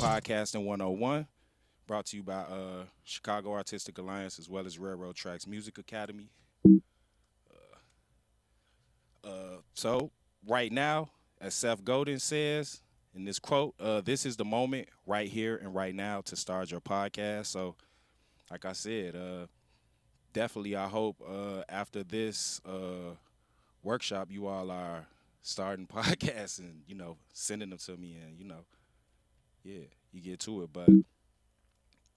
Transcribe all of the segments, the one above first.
Podcasting 101, brought to you by Chicago Artistic Alliance as well as Railroad Tracks Music Academy. So, right now, as Seth Godin says in this quote, this is the moment right here and right now to start your podcast. So, like I said, definitely I hope after this workshop, you all are starting podcasts and, sending them to me and, yeah, you get to it. But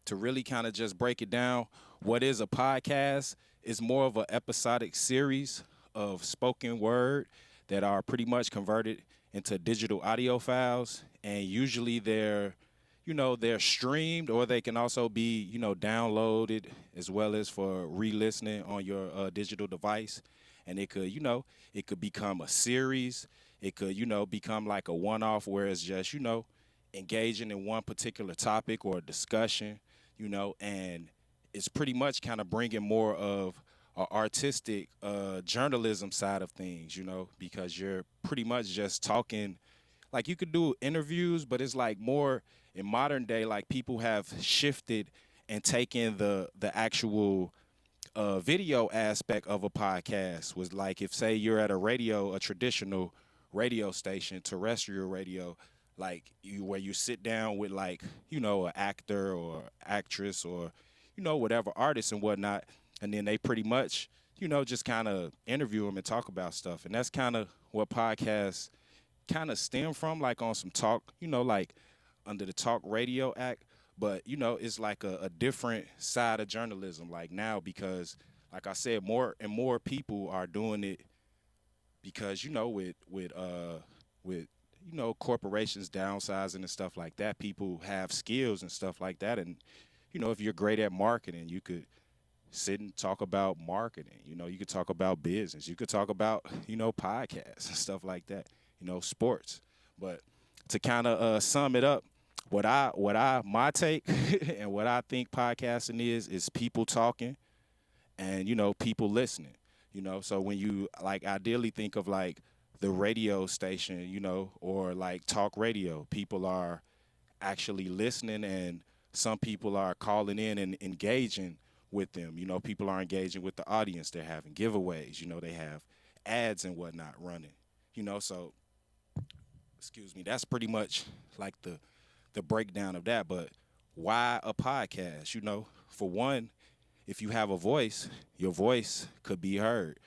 to really kind of just break it down, what is a podcast is more of an episodic series of spoken word that are pretty much converted into digital audio files, and usually they're streamed, or they can also be downloaded as well as for re-listening on your digital device. And it could become a series. It could become like a one-off where it's just engaging in one particular topic or discussion, and it's pretty much kind of bringing more of a artistic journalism side of things, because you're pretty much just talking. Like, you could do interviews, but it's like more in modern day, like people have shifted and taken the actual video aspect of a podcast. Was like, if say you're at a traditional radio station, terrestrial radio, like where you sit down with like an actor or actress or whatever artist and whatnot, and then they pretty much just kind of interview them and talk about stuff, and that's kind of what podcasts kind of stem from, like on some talk, like under the Talk Radio Act. But it's like a different side of journalism, like now, because like I said, more and more people are doing it because with corporations downsizing and stuff like that, people have skills and stuff like that, and if you're great at marketing, you could sit and talk about marketing. You could talk about business. You could talk about podcasts and stuff like that. Sports. But to kind of sum it up, my take and what I think podcasting is people talking and people listening. So when you like ideally think of like the radio station, or like talk radio, people are actually listening, and some people are calling in and engaging with them. People are engaging with the audience. They're having giveaways. They have ads and whatnot running. So excuse me, that's pretty much like the breakdown of that. But why a podcast? For one, if you have a voice, your voice could be heard.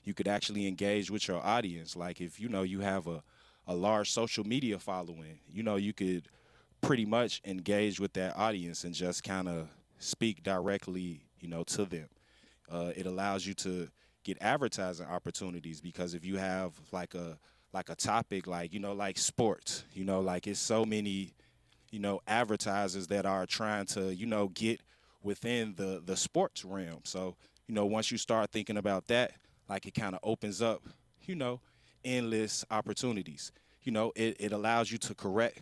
You could actually engage with your audience. Like, if you have a large social media following, you could pretty much engage with that audience and just kind of speak directly, to them. It allows you to get advertising opportunities, because if you have like a topic like like sports, like it's so many advertisers that are trying to get within the sports realm. So once you start thinking about that, like, it kind of opens up you know endless opportunities. It allows you to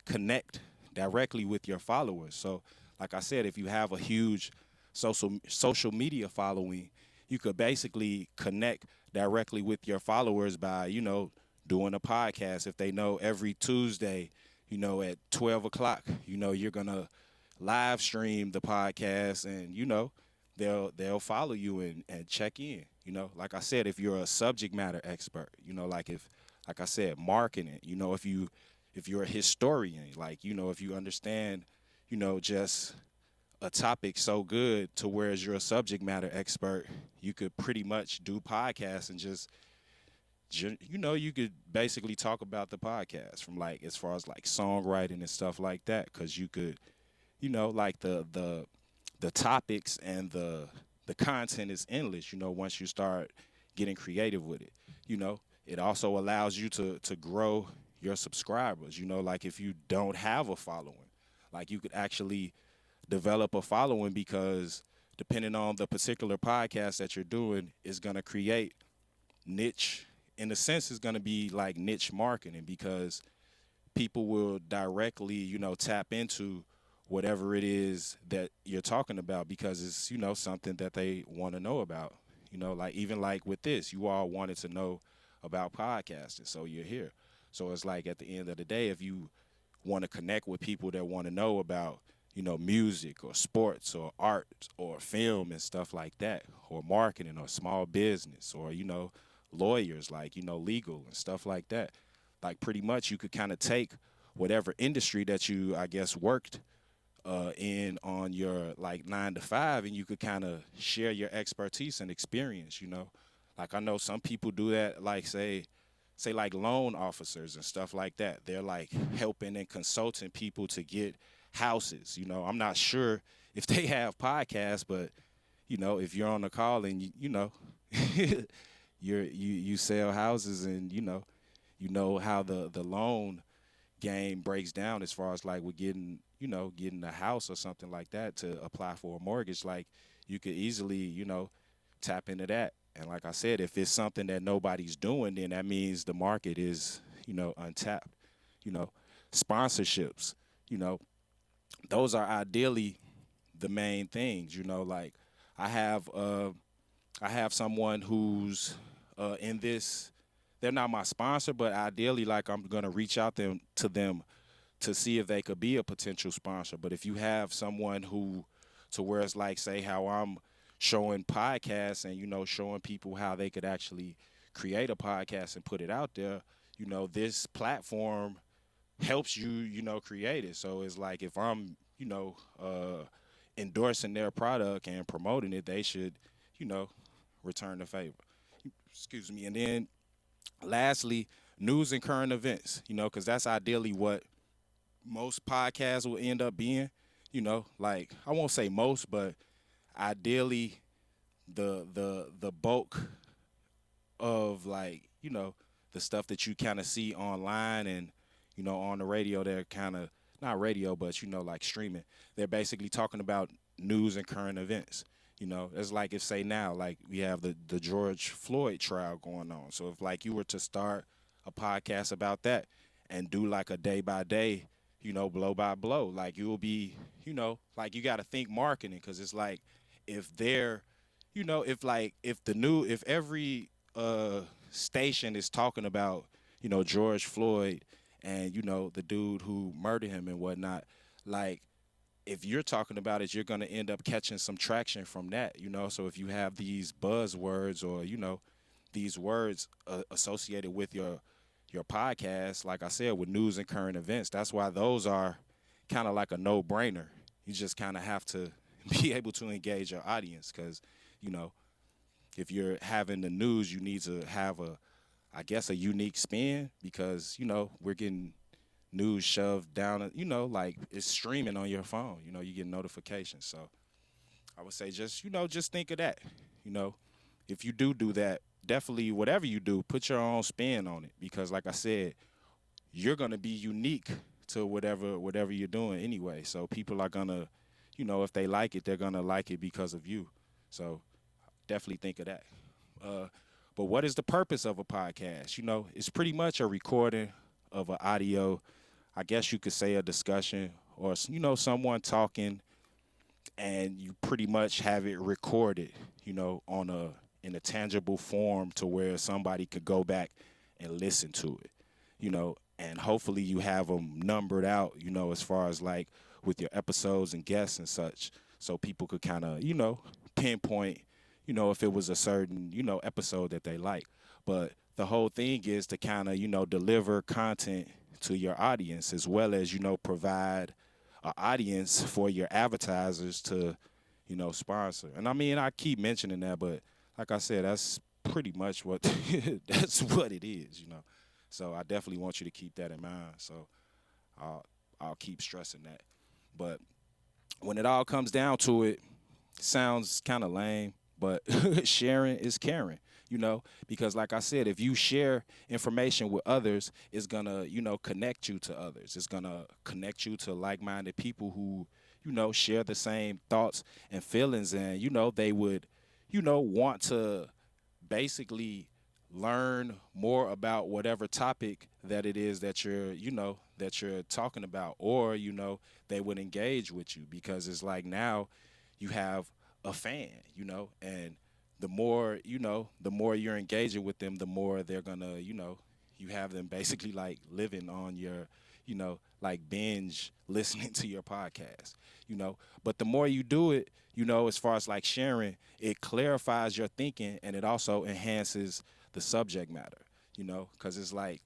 connect directly with your followers. So like I said, if you have a huge social media following, you could basically connect directly with your followers by doing a podcast. If they know every Tuesday, at 12 o'clock, you're gonna live stream the podcast, and they'll follow you and check in. Like I said, if you're a subject matter expert, like I said, marketing, if you're a historian, like, if you understand, just a topic so good to whereas you're a subject matter expert, you could pretty much do podcasts and you could basically talk about the podcast from, like, as far as like songwriting and stuff like that, because you could, like the topics and the content is endless. Once you start getting creative with it, it also allows you to grow your subscribers. Like, if you don't have a following, like, you could actually develop a following, because depending on the particular podcast that you're doing is going to create niche. In a sense, it's going to be like niche marketing, because people will directly tap into whatever it is that you're talking about, because it's something that they want to know about. Like, even like with this, you all wanted to know about podcasting, so you're here. So it's like, at the end of the day, if you want to connect with people that want to know about, music or sports or art or film and stuff like that, or marketing or small business or, lawyers, like, legal and stuff like that. Like pretty much you could kind of take whatever industry that you, I guess, worked in on your like 9 to 5, and you could kind of share your expertise and experience. Like I know some people do that, like say like loan officers and stuff like that. They're like helping and consulting people to get houses. I'm not sure if they have podcasts, but if you're on the call and you sell houses, and you know how the loan game breaks down as far as like with getting a house or something like that to apply for a mortgage. Like you could easily tap into that. And like I said, if it's something that nobody's doing, then that means the market is untapped. you know Sponsorships, you know those are ideally the main things. Like i have uh I have someone who's in this. They're not my sponsor, but ideally, like I'm gonna reach out to them to see if they could be a potential sponsor. But if you have someone who, to where it's like, say, how I'm showing podcasts and showing people how they could actually create a podcast and put it out there, this platform helps you, create it. So it's like if I'm, endorsing their product and promoting it, they should, you know, return the favor. Excuse me. And then lastly, news and current events, because that's ideally what most podcasts will end up being. Like I won't say most, but ideally the bulk of, like, the stuff that you kind of see online and on the radio. They're kind of not radio, but like streaming. They're basically talking about news and current events. It's like, if say now, like we have the George Floyd trial going on. So if like you were to start a podcast about that and do like a day by day, blow by blow, like you will be, like you got to think marketing, because it's like if they're, if every station is talking about, George Floyd and the dude who murdered him and whatnot, like if you're talking about it, you're going to end up catching some traction from that. So if you have these buzzwords or these words associated with your podcast, like I said, with news and current events, that's why those are kind of like a no-brainer. You just kind of have to be able to engage your audience, because you know if you're having the news, you need to have I guess, a unique spin, because we're getting news shoved down, like it's streaming on your phone. You get notifications. So I would say just think of that. You know, if you do that, definitely whatever you do, put your own spin on it, because like I said, you're gonna be unique to whatever you're doing anyway. So people are gonna, if they like it, they're gonna like it because of you. So definitely think of that. Uh, but what is the purpose of a podcast? It's pretty much a recording of an audio. I guess you could say a discussion, or someone talking, and you pretty much have it recorded, on in a tangible form, to where somebody could go back and listen to it, and hopefully you have them numbered out, as far as like with your episodes and guests and such, so people could kind of, pinpoint, if it was a certain, episode that they like. But the whole thing is to kind of, deliver content to your audience, as well as, provide an audience for your advertisers to, sponsor. And I mean, I keep mentioning that, but like I said, that's pretty much what that's what it is. So I definitely want you to keep that in mind. So I'll keep stressing that. But when it all comes down to it, sounds kind of lame, but sharing is caring, because like I said, if you share information with others, it's gonna, connect you to others. It's gonna connect you to like-minded people who, share the same thoughts and feelings, and, they would, want to basically learn more about whatever topic that it is that you're talking about, or, they would engage with you, because it's like now you have a fan, and the more you're engaging with them, the more they're gonna, you have them basically like living on your, like binge listening to your podcast, you know. But the more you do it, you know, as far as like sharing, it clarifies your thinking and it also enhances the subject matter, you know, because it's like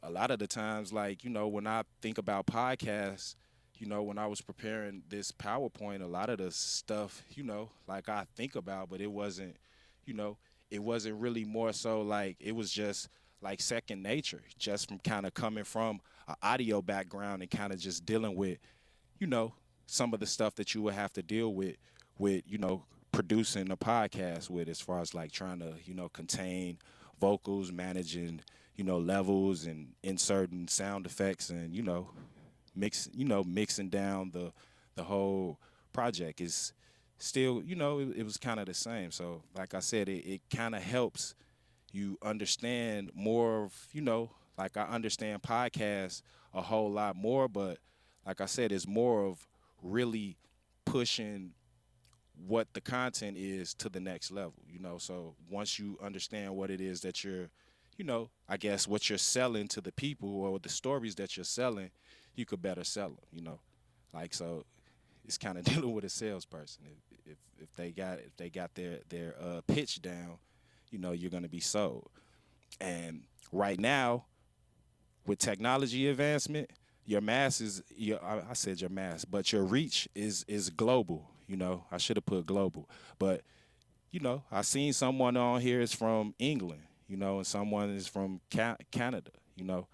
a lot of the times, like, you know, when I think about podcasts, you know, when I was preparing this PowerPoint, a lot of the stuff, you know, like I think about, but it wasn't, you know, it wasn't really more so like it was just like second nature, just from kind of coming from an audio background and kind of just dealing with, you know, some of the stuff that you would have to deal with, you know, producing a podcast with as far as like trying to, you know, contain vocals, managing, you know, levels and inserting sound effects and, mixing down the whole project is still, you know, it was kind of the same. So like I said, it kind of helps you understand more of, you know, like I understand podcasts a whole lot more, but like I said, it's more of really pushing what the content is to the next level, you know. So once you understand what it is that you're, you know, I guess what you're selling to the people or the stories that you're selling, you could better sell them, you know. Like so it's kind of dealing with a salesperson. If they got their pitch down, you know, you're gonna be sold. And right now, with technology advancement, your mass is I said your mass, but your reach is global. You know, I should have put global, but you know, I seen someone on here is from England, you know, and someone is from Canada, you know,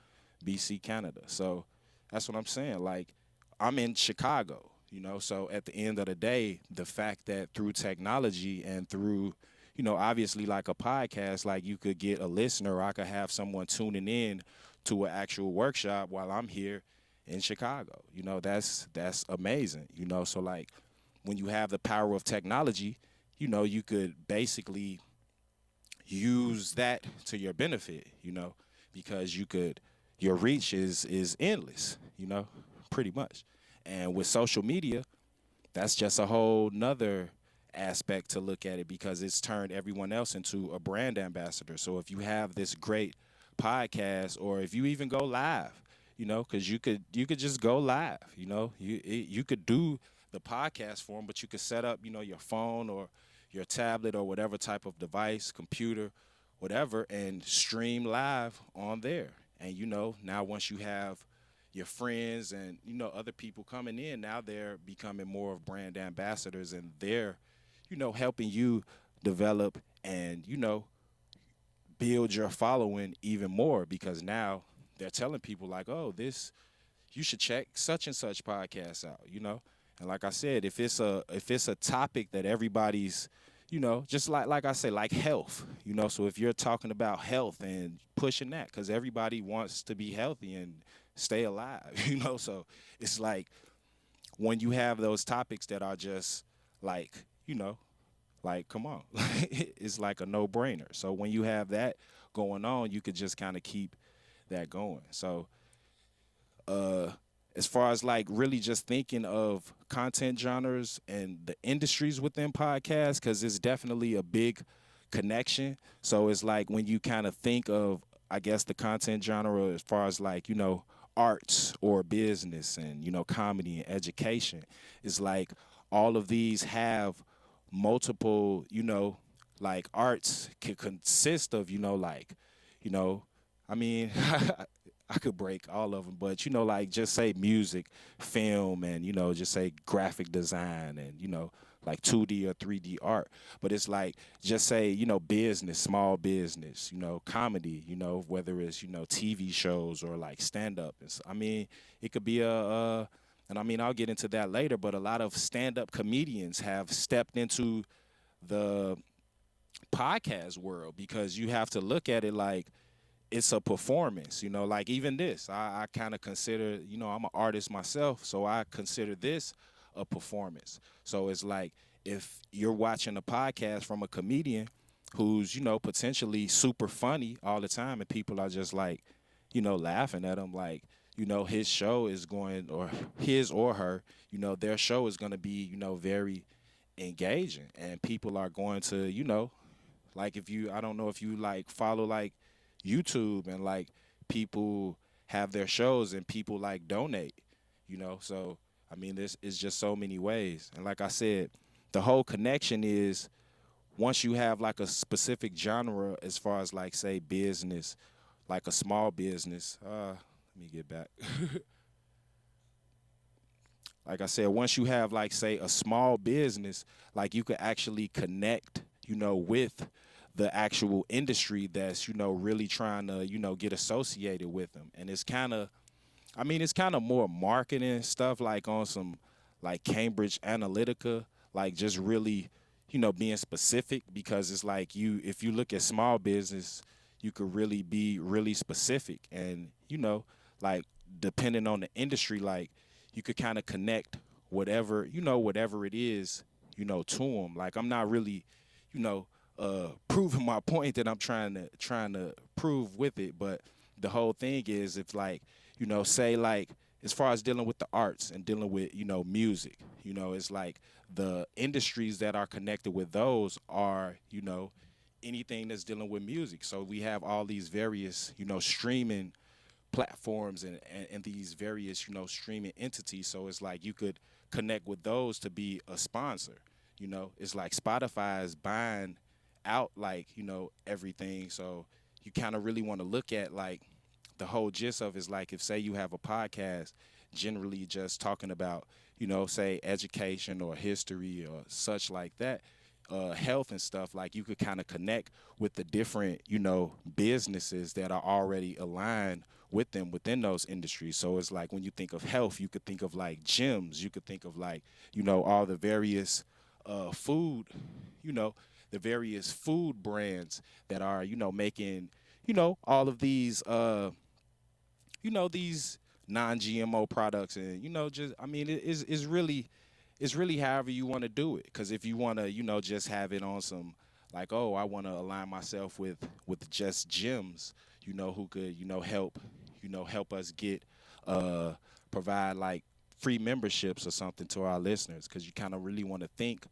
BC, Canada. So that's what I'm saying. Like, I'm in Chicago, you know, so at the end of the day, the fact that through technology and through, you know, obviously like a podcast, like you could get a listener, or I could have someone tuning in to an actual workshop while I'm here in Chicago. You know, that's amazing, you know. So like when you have the power of technology, you know, you could basically use that to your benefit, you know, because your reach is endless, you know, pretty much. And with social media, that's just a whole nother aspect to look at it because it's turned everyone else into a brand ambassador. So if you have this great podcast or if you even go live, you know, because you could just go live, you know, you could do the podcast form, but you could set up, you know, your phone or your tablet or whatever type of device, computer, whatever, and stream live on there. And you know, now once you have your friends and you know other people coming in, now they're becoming more of brand ambassadors and they're, you know, helping you develop and, you know, build your following even more because now they're telling people like, oh, this you should check such and such podcast out, you know. And like I said, if it's a topic that everybody's, you know, just like I say, like health, you know. So if you're talking about health and pushing that, because everybody wants to be healthy and stay alive, you know. So it's like when you have those topics that are just like, you know, like come on, it's like a no brainer. So when you have that going on, you could just kind of keep that going. So uh as far as like really just thinking of content genres and the industries within podcasts because it's definitely a big connection. So it's like when you kind of think of, I guess, the content genre as far as like, you know, arts or business and, you know, comedy and education, it's like all of these have multiple, you know, like arts can consist of, you know, like, you know, I mean, I could break all of them, but you know, like just say music, film, and you know, just say graphic design, and you know, like 2D or 3D art. But it's like just say, you know, business, small business, you know, comedy, you know, whether it's, you know, TV shows or like stand up. I mean, it could be and I mean, I'll get into that later, but a lot of stand up comedians have stepped into the podcast world because you have to look at it like it's a performance, you know, like even this, I kind of consider, you know, I'm an artist myself, so I consider this a performance. So it's like if you're watching a podcast from a comedian who's, you know, potentially super funny all the time and people are just like, you know, laughing at him, like, you know, his show is going, or his or her, you know, their show is going to be, you know, very engaging and people are going to, you know, like if you, I don't know if you like follow like YouTube and like people have their shows and people like donate, you know. So I mean, this is just so many ways. And like I said, the whole connection is once you have like a specific genre as far as like say business, like a small business. Let me get back. Like I said, once you have like say a small business, like you could actually connect, you know, with the actual industry that's, you know, really trying to, you know, get associated with them. And it's kind of, I mean, it's kind of more marketing stuff like on some like Cambridge Analytica, like just really, you know, being specific because it's like you, if you look at small business, you could really be really specific and, you know, like depending on the industry, like you could kind of connect whatever, you know, whatever it is, you know, to them. Like I'm not really, you know, proving my point that I'm trying to prove with it, but the whole thing is if like you know, say like as far as dealing with the arts and dealing with, you know, music, you know, it's like the industries that are connected with those are, you know, anything that's dealing with music. So we have all these various, you know, streaming platforms and these various, you know, streaming entities. So it's like you could connect with those to be a sponsor. You know, it's like Spotify is buying out like, you know, everything. So you kind of really want to look at like the whole gist of is like if say you have a podcast generally just talking about, you know, say education or history or such like that, health and stuff, like you could kind of connect with the different, you know, businesses that are already aligned with them within those industries. So it's like when you think of health, you could think of like gyms, you could think of like, you know, all the various food, you know, the various food brands that are, you know, making, you know, all of these you know, these non-GMO products and you know just I mean it's really it's really however you want to do it because if you want to you know just have it on some like oh I want to align myself with just gyms you know who could you know help us get uh provide like free memberships or something to our listeners because you kind of really want to think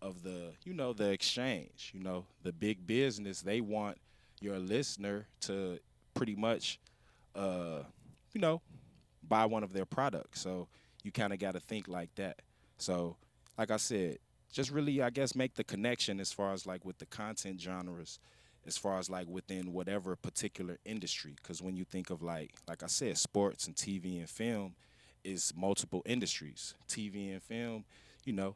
of the you know the exchange you know the big business they want your listener to pretty much uh, you know, buy one of their products. So you kind of got to think like that. So, like I said, just really, I guess, make the connection as far as like with the content genres, as far as like within whatever particular industry. Because when you think of like I said, sports and TV and film is multiple industries. TV and film, you know,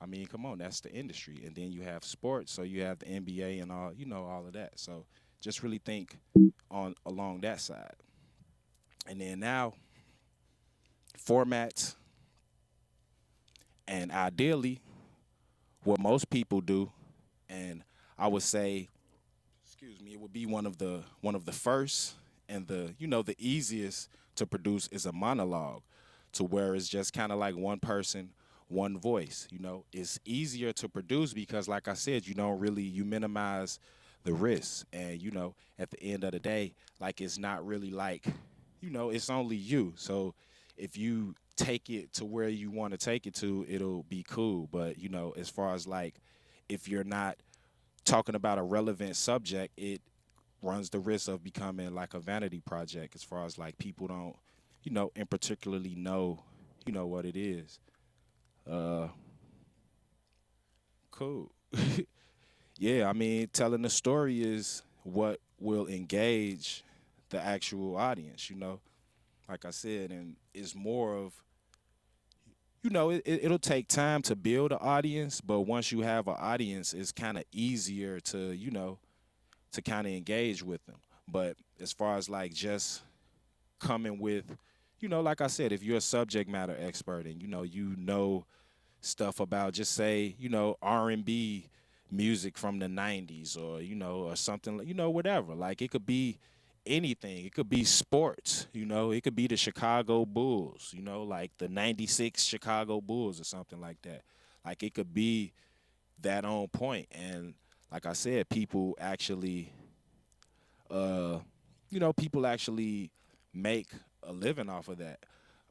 I mean, come on, that's the industry. And then you have sports, so you have the NBA and all, you know, all of that. So just really think on along that side. And then now, formats, and ideally, what most people do, and I would say, excuse me, it would be one of the first and the you know the easiest to produce is a monologue, to where it's just kind of like one person, one voice. You know, it's easier to produce because, like I said, you don't really you minimize the risks, and you know, at the end of the day, like it's not really like you know, it's only you. So if you take it to where you want to take it to, it'll be cool. But, you know, as far as like if you're not talking about a relevant subject, it runs the risk of becoming like a vanity project as far as like people don't, you know, and particularly know, you know, what it is. Uh cool. Yeah, I mean, telling the story is what will engage the actual audience, you know. Like I said, and it's more of you know it'll take time to build an audience, but once you have an audience, it's kind of easier to you know to kind of engage with them. But as far as like just coming with, you know, like I said, if you're a subject matter expert and you know stuff about just say you know R&B music from the 90s or you know or something you know whatever like it could be anything it could be sports you know it could be the Chicago Bulls you know like the 96 Chicago Bulls or something like that like it could be that on point and like I said people actually uh you know people actually make a living off of that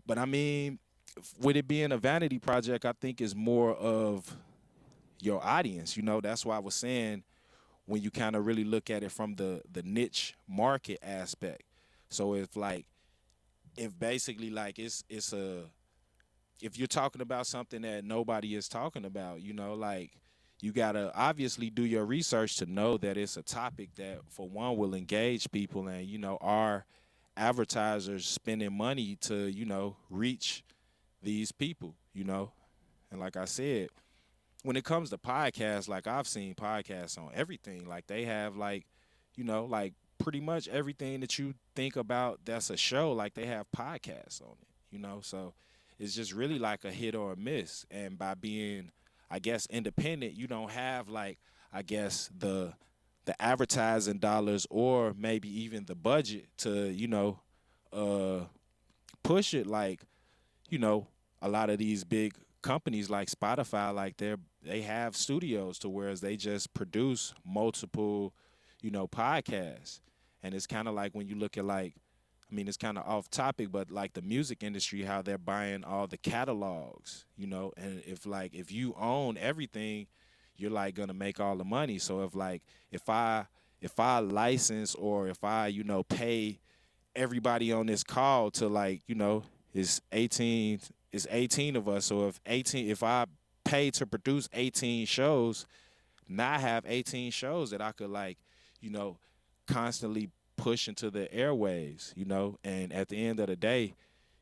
but I mean with it being a vanity project I think is more of your audience. You know, that's why I was saying when you kind of really look at it from the niche market aspect. So if like if basically like it's a if you're talking about something that nobody is talking about, like you gotta obviously do your research to know that it's a topic that for one will engage people, and our advertisers spending money to reach these people, and like I said, when it comes to podcasts, like I've seen podcasts on everything. Like they have like pretty much everything that you think about that's a show, like they have podcasts on it. So it's just really like a hit or a miss. And by being, I guess, independent, you don't have like, I guess, the advertising dollars or maybe even the budget to, uh push it like, you know, a lot of these big companies like Spotify, like they have studios to whereas they just produce multiple, podcasts. And it's kind of like when you look at like, I mean, it's kind of off topic, but like the music industry, how they're buying all the catalogs, and if you own everything, you're like gonna make all the money. So if I if I license or if I pay everybody on this call to like it's 18 it's 18 of us, so if I pay to produce 18 shows, now I have 18 shows that I could like you know constantly push into the airwaves, and at the end of the day,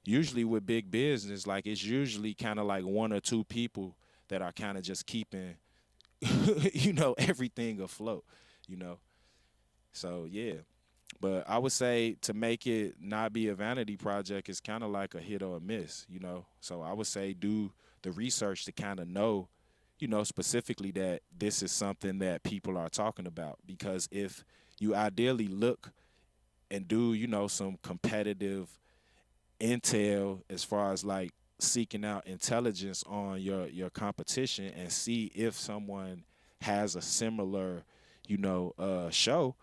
usually with big business, like it's usually kind of like one or two people that are kind of just keeping everything afloat, you know so yeah. But I would say to make it not be a vanity project is kind of like a hit or a miss, So I would say do the research to kind of know, specifically that this is something that people are talking about. Because if you ideally look and do, some competitive intel as far as like seeking out intelligence on your competition and see if someone has a similar, show,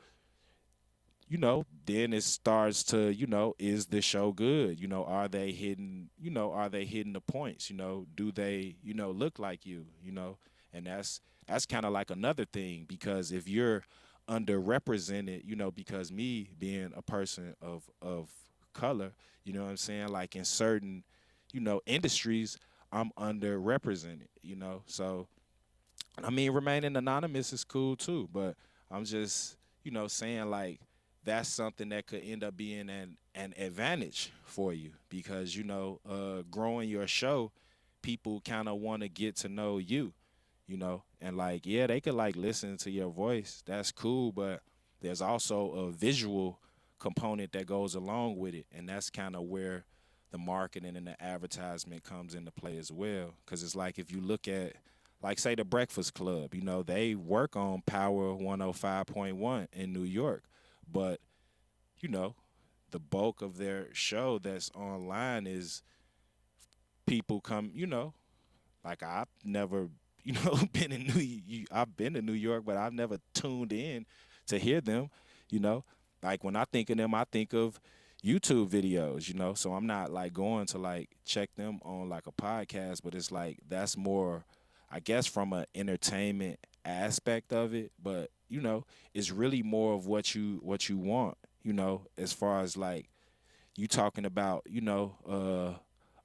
then it starts to, is the show good? Are they hitting the points? Do they, look like And that's kind of like another thing because if you're underrepresented, because me being a person of color, you know what I'm saying? Like in certain, industries, I'm underrepresented, So I mean, remaining anonymous is cool too, but I'm just, saying like that's something that could end up being an advantage for you because growing your show, people kind of want to get to know you, and like yeah, they could like listen to your voice. That's cool, but there's also a visual component that goes along with it, and that's kind of where the marketing and the advertisement comes into play as well. Because it's like if you look at like say the Breakfast Club, they work on Power 105.1 in New York, but you know, the bulk of their show that's online is people come, like I've never, been in I've been to New York, but I've never tuned in to hear them, you know. Like when I think of them, I think of YouTube videos, So I'm not like going to like check them on like a podcast, but it's like that's more I guess from an entertainment aspect of it, but it's really more of what you want, as far as like you talking about,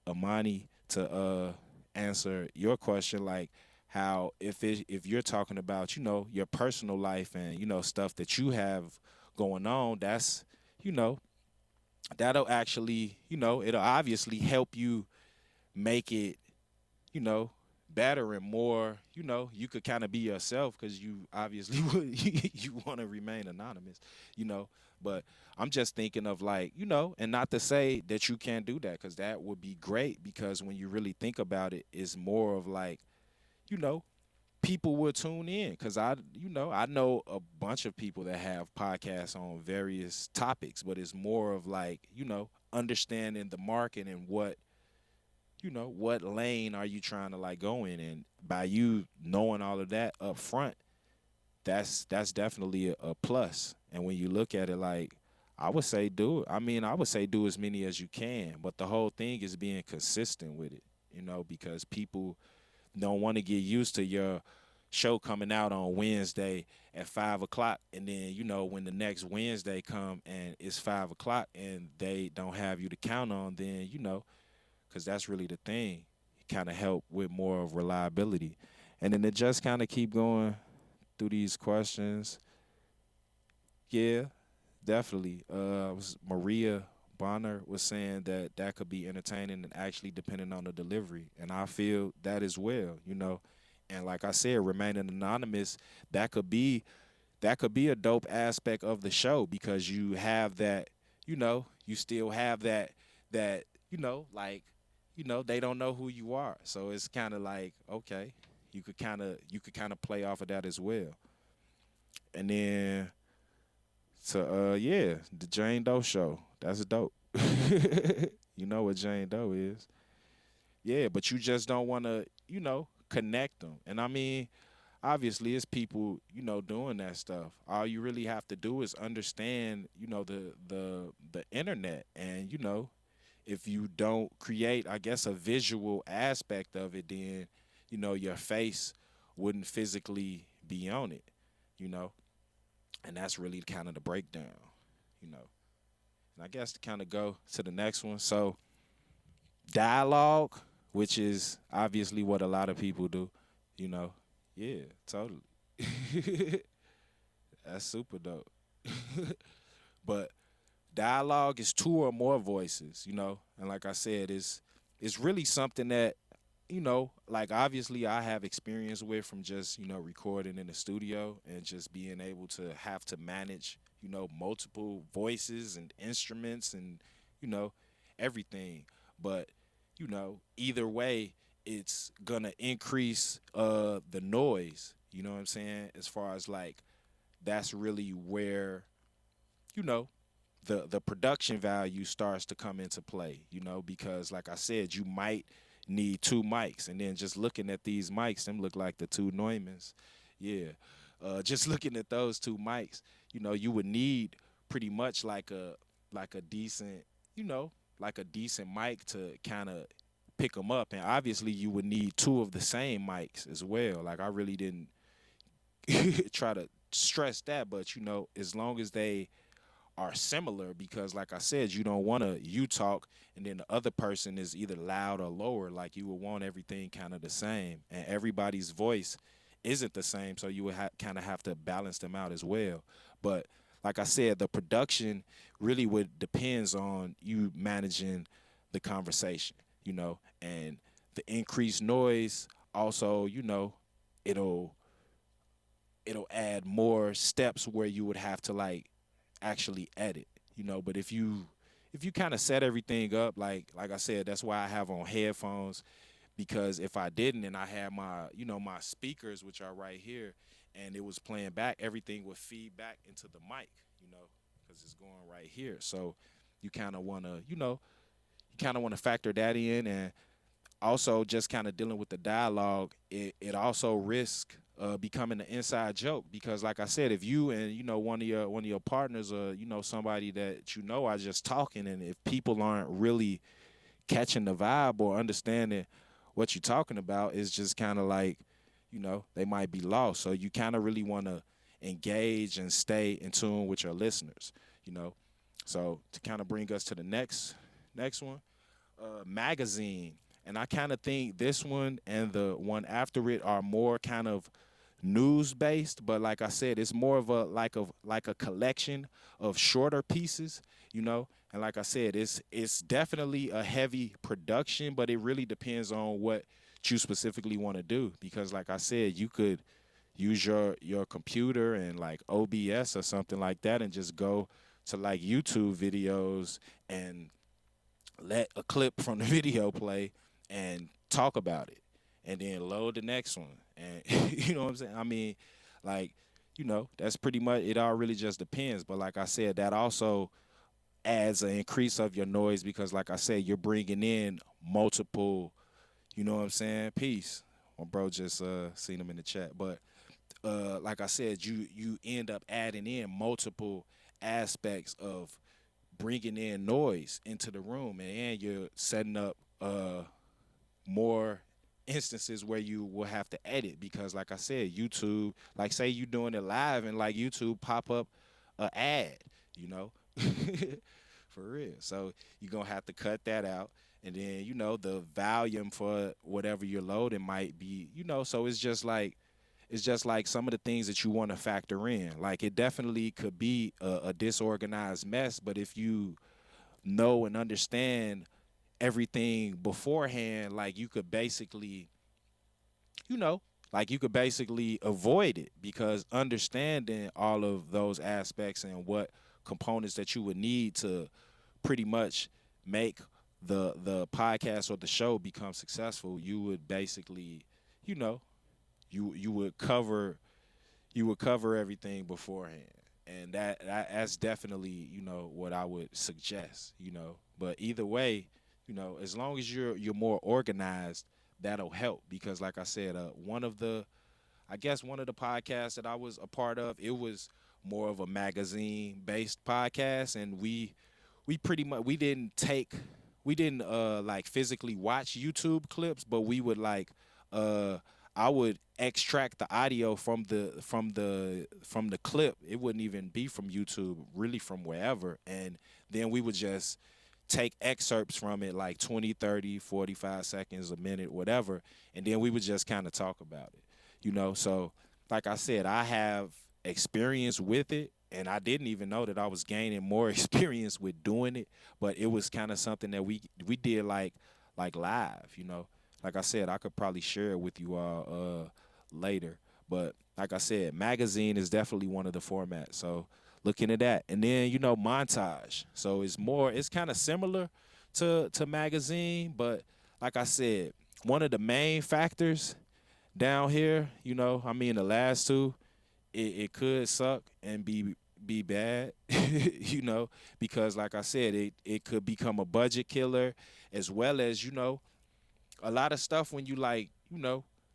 Amani, to answer your question, like how if you're talking about, your personal life and, stuff that you have going on, that's, you know, that'll actually, it'll obviously help you make it, you know, better and more, you could kind of be yourself because you obviously would, you want to remain anonymous, you know. But I'm just thinking of like, and not to say that you can't do that because that would be great because when you really think about it, it's more of like, you know, people will tune in because I know a bunch of people that have podcasts on various topics, but it's more of like, understanding the market and what lane are you trying to like go in, and by you knowing all of that up front, that's definitely a plus. And when you look at it, like I would say do it. I mean, I would say do as many as you can, but the whole thing is being consistent with it, because people don't want to get used to your show coming out on Wednesday at 5 o'clock, and then when the next Wednesday come and it's 5 o'clock and they don't have you to count on, then because that's really the thing. It kind of help with more of reliability, and then it just kind of keep going through these questions. Yeah, definitely. Was Maria Bonner was saying that that could be entertaining and actually depending on the delivery, and I feel that as well. And like I said, remaining anonymous, that could be that could be a dope aspect of the show because you have that, you still have that like they don't know who you are, so it's kind of like okay, you could kind of play off of that as well, and then. So yeah, the Jane Doe show. That's dope. You know what Jane Doe is. Yeah, but you just don't want to, connect them. And I mean, obviously it's people, doing that stuff. All you really have to do is understand, the internet and, if you don't create, I guess, a visual aspect of it, then, your face wouldn't physically be on it, you know. And that's really kind of the breakdown, you know. And I guess to kind of go to the next one. So dialogue, which is obviously what a lot of people do, you know. Yeah, totally. That's super dope. But dialogue is two or more voices, and like I said, it's really something that like obviously I have experience with from just recording in the studio and just being able to have to manage multiple voices and instruments and you know everything. But either way, it's gonna increase the noise. You know what I'm saying? As far as like that's really where you know the production value starts to come into play, because like I said, you might need two mics, and then just looking at these mics, them look like the two Neumanns. Yeah, just looking at those two mics, you would need pretty much like a decent, you know, like a decent mic to kind of pick them up, and obviously you would need two of the same mics as well. Like I really didn't try to stress that, but as long as they are similar, because like I said, you don't want to you talk and then the other person is either loud or lower. Like you would want everything kind of the same, and everybody's voice isn't the same, so you would kind of have to balance them out as well. But like I said, the production really would depends on you managing the conversation, and the increased noise also, it'll it'll add more steps where you would have to like actually edit, but if you kind of set everything up like I said, that's why I have on headphones, because if I didn't and I had my my speakers, which are right here, and it was playing back, everything would feed back into the mic, because it's going right here. So you kind of want to factor that in, and also just kind of dealing with the dialogue, it also risks becoming an inside joke, because like I said, if you and one of your partners or somebody that are just talking, and if people aren't really catching the vibe or understanding what you're talking about, it's just kind of like they might be lost. So you kind of really want to engage and stay in tune with your listeners, you know. So to kind of bring us to the next one, magazine. And I kind of think this one and the one after it are more kind of news based, but like I said, it's more of a collection of shorter pieces, And like I said, it's definitely a heavy production, but it really depends on what you specifically want to do, because like I said, you could use your computer and like OBS or something like that and just go to like YouTube videos and let a clip from the video play and talk about it, and then load the next one, and you know what I'm saying. I mean, like, that's pretty much it. All really just depends, but like I said, that also adds an increase of your noise, because like I said, you're bringing in multiple, you know what I'm saying. Peace, my bro just seen him in the chat, but like I said, you end up adding in multiple aspects of bringing in noise into the room, and you're setting up more instances where you will have to edit because, like I said, YouTube, like say you doing it live and like YouTube pop up a ad, you know, for real. So you're gonna have to cut that out, and then the volume for whatever you're loading might be, So it's just like some of the things that you want to factor in. Like it definitely could be a disorganized mess, but if you know and understand everything beforehand, like you know, you could basically avoid it because understanding all of those aspects and what components that you would need to pretty much make the podcast or the show become successful, you would basically, you know, you would cover everything beforehand. And that's definitely, what I would suggest, But either way, as long as you're more organized, that'll help because like I said, one of the podcasts that I was a part of, it was more of a magazine based podcast, and we pretty much we didn't like physically watch YouTube clips, but we would like uh I would extract the audio from the clip. It wouldn't even be from YouTube, really from wherever, and then we would just take excerpts from it like 20, 30, 45 seconds, a minute, whatever, and then we would just kind of talk about it. So like I said, I have experience with it, and I didn't even know that I was gaining more experience with doing it, but it was kind of something that we did like live, Like I said, I could probably share it with you all later, but like I said, magazine is definitely one of the formats. So look into that. And then, montage. So it's kind of similar to magazine, but like I said, one of the main factors down here, the last two, it could suck and be bad, because like I said, it could become a budget killer, as well as, a lot of stuff when you like,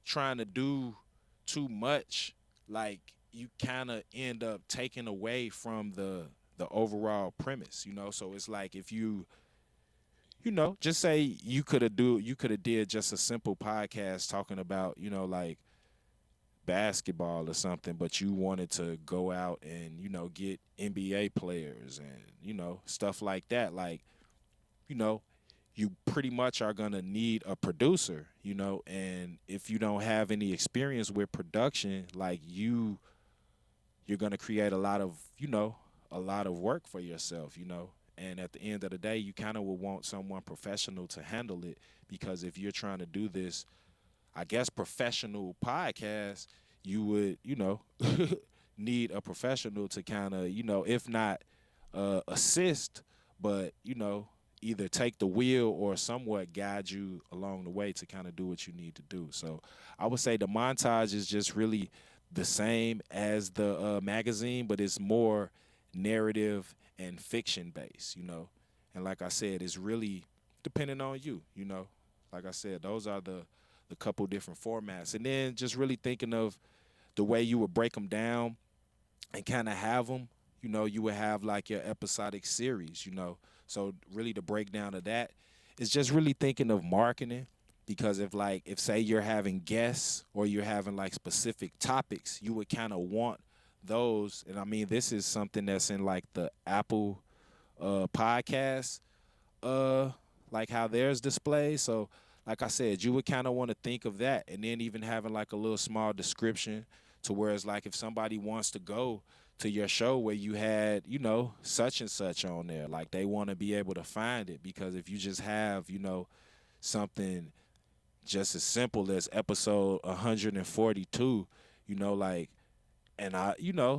trying to do too much, like you kind of end up taking away from the overall premise, So it's like if just say you could have did just a simple podcast talking about, like basketball or something, but you wanted to go out and get NBA players and stuff like that. Like you know, you pretty much are gonna need a producer, and if you don't have any experience with production, like you're gonna create a lot of work for yourself, And at the end of the day, you kind of will want someone professional to handle it because if you're trying to do this, I guess, professional podcast, you would, need a professional to kind of, if not assist, but, either take the wheel or somewhat guide you along the way to kind of do what you need to do. So I would say the montage is just really the same as the magazine, but it's more narrative and fiction based, And like I said, it's really depending on you, Like I said, those are the couple different formats. And then just really thinking of the way you would break them down and kind of have them, you would have like your episodic series, So really the breakdown of that is just really thinking of marketing because if say you're having guests or you're having like specific topics, you would kind of want those. And I mean, this is something that's in like the Apple podcast, uh, like how theirs display. So like I said, you would kind of want to think of that and then even having like a little small description to where it's like if somebody wants to go to your show where you had, such and such on there, like they want to be able to find it because if you just have, something just as simple as episode 142, like and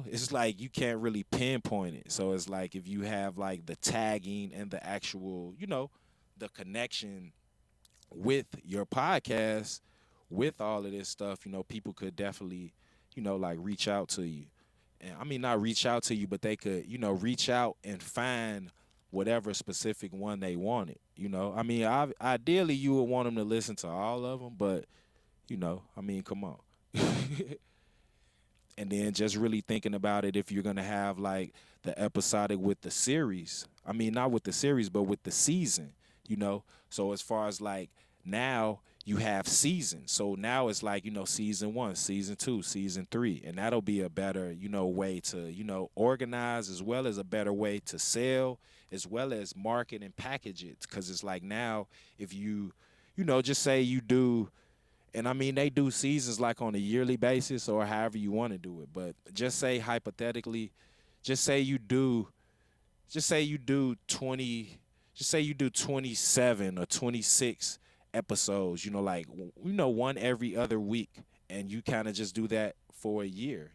it's like you can't really pinpoint it. So it's like if you have like the tagging and the actual, the connection with your podcast, with all of this stuff, people could definitely, like reach out to you. And I mean, not reach out to you, but they could, reach out and find whatever specific one they wanted. I mean, ideally, you would want them to listen to all of them, but, I mean, come on. And then just really thinking about it if you're going to have like the episodic with the series. I mean, not with the series, but with the season, So as far as like now you have seasons. So now it's like, season one, season two, season three. And that'll be a better, way to, organize, as well as a better way to sell, as well as market and package it. Cause it's like now, if you, just say you do, and I mean, they do seasons like on a yearly basis or however you want to do it. But just say hypothetically, just say you do, just say you do 20, just say you do 27 or 26 episodes, like, one every other week. And you kind of just do that for a year,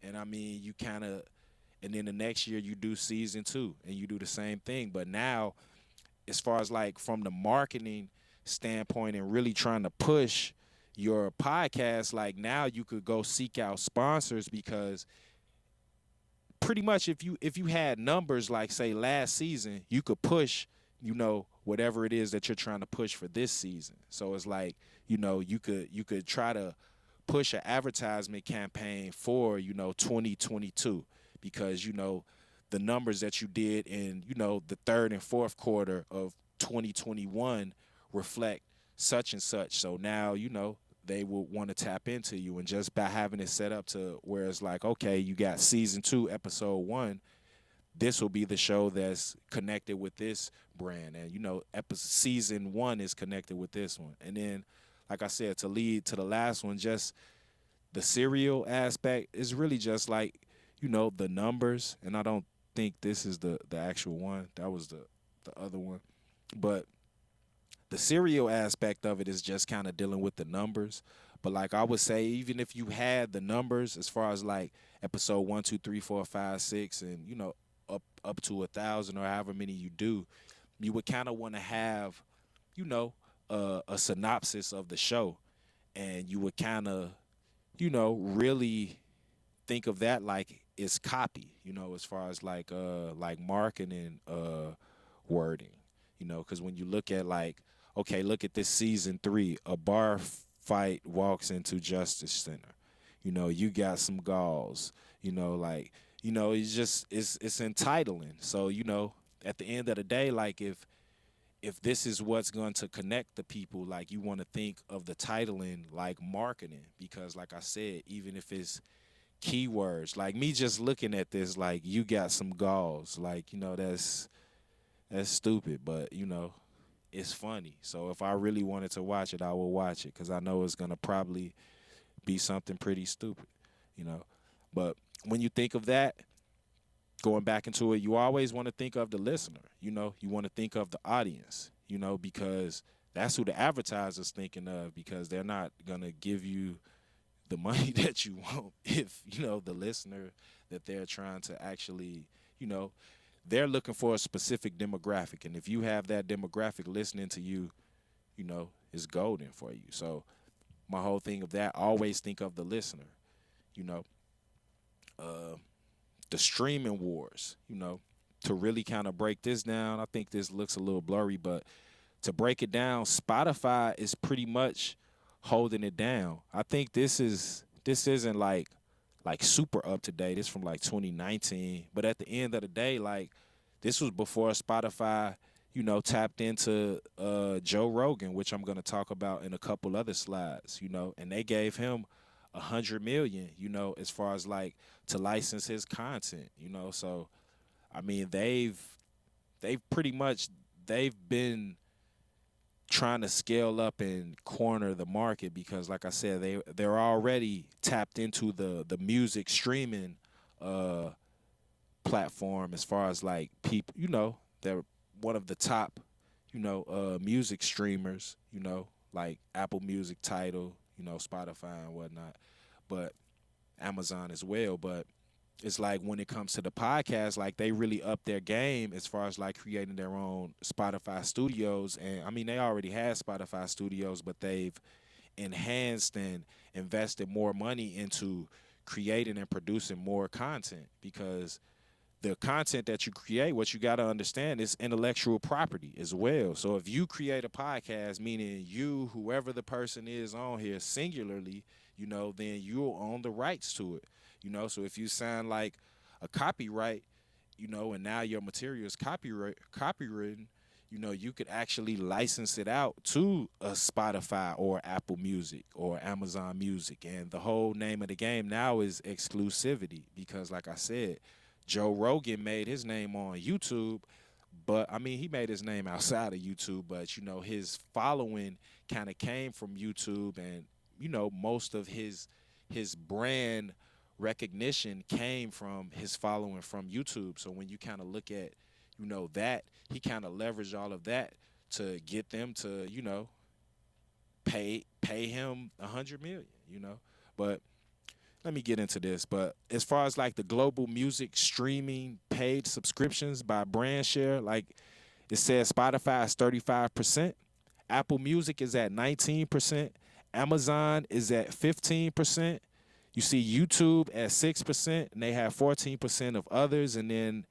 and I mean, you kind of, and then the next year you do season two and you do the same thing. But now, as far as like from the marketing standpoint and really trying to push your podcast, like now you could go seek out sponsors, because pretty much if you had numbers like say last season, you could push, whatever it is that you're trying to push for this season. So it's like, you could try to push an advertisement campaign for, 2022, because the numbers that you did in, the third and fourth quarter of 2021 reflect such and such. So now, they will want to tap into you. And just by having it set up to where it's like, okay, you got season two, episode one, this will be the show that's connected with this brand. And, season one is connected with this one. And then, like I said, to lead to the last one, just the serial aspect is really just like, the numbers. And I don't think this is the actual one. That was the other one. But the serial aspect of it is just kind of dealing with the numbers. But like I would say, even if you had the numbers as far as like episode 1, 2, 3, 4, 5, 6, and up to 1,000 or however many you do, you would kind of want to have, a synopsis of the show, and you would kind of, really think of that like it's copy, as far as like marketing wording, because when you look at like, okay, look at this season three, a bar fight walks into Justice Center. You got some galls, like, it's just it's entitling. So, at the end of the day, like if this is what's going to connect the people, like you want to think of the titling like marketing, because like I said, even if it's keywords, like me just looking at this, like you got some galls, like, that's stupid, but it's funny. So if I really wanted to watch it, I will watch it, because I know it's gonna probably be something pretty stupid, you know. But when you think of that, going back into it, you always want to think of the listener. You want to think of the audience. Because that's who the advertiser's thinking of, because they're not gonna give you the money that you want if the listener that they're trying to actually, you know, they're looking for a specific demographic, and if you have that demographic listening to you, it's golden for you. So my whole thing of that, always think of the listener. You know, uh, the streaming wars. To really kind of break this down, I think this looks a little blurry, but to break it down, Spotify is pretty much holding it down. I think this isn't like super up to date. It's from like 2019, but at the end of the day, like this was before Spotify, tapped into Joe Rogan, which I'm gonna talk about in a couple other slides. And they gave him 100 million, as far as like to license his content. So I mean they've pretty much they've been trying to scale up and corner the market, because like I said, they're already tapped into the music streaming uh platform, as far as like people, they're one of the top, music streamers, like Apple Music, Tidal, Spotify and whatnot, but Amazon as well. But it's like when it comes to the podcast, like they really up their game as far as like creating their own Spotify studios. And I mean, they already had Spotify studios, but they've enhanced and invested more money into creating and producing more content, because the content that you create, what you got to understand is intellectual property as well. So if you create a podcast, meaning you, whoever the person is on here singularly, then you'll own the rights to it. So if you sign like a copyright, and now your material is copywritten, you could actually license it out to a Spotify or Apple Music or Amazon Music. And the whole name of the game now is exclusivity because, like I said, Joe Rogan made his name on YouTube, but I mean, he made his name outside of YouTube, but his following kind of came from YouTube, and most of his brand recognition came from his following from YouTube. So when you kind of look at, that he kind of leveraged all of that to get them to, pay him 100 million, But let me get into this. But as far as like the global music streaming paid subscriptions by brand share, like it says Spotify is 35%, Apple Music is at 19%, Amazon is at 15%. You see YouTube at 6%, and they have 14% of others, and then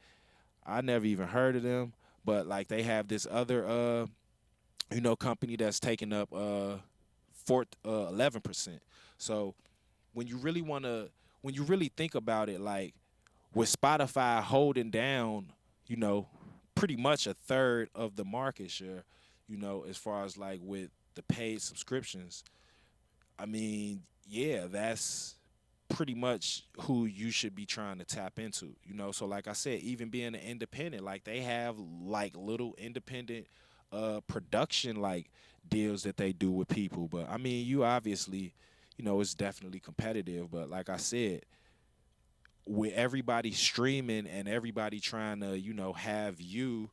I never even heard of them, but like they have this other company that's taking up 11%. So when you really when you really think about it, like with Spotify holding down, you know, pretty much a third of the market share, as far as like with the paid subscriptions, I mean, yeah, that's pretty much who you should be trying to tap into, So like I said, even being an independent, like they have like little independent production like deals that they do with people. But I mean, you obviously, it's definitely competitive, but like I said, with everybody streaming and everybody trying to, have you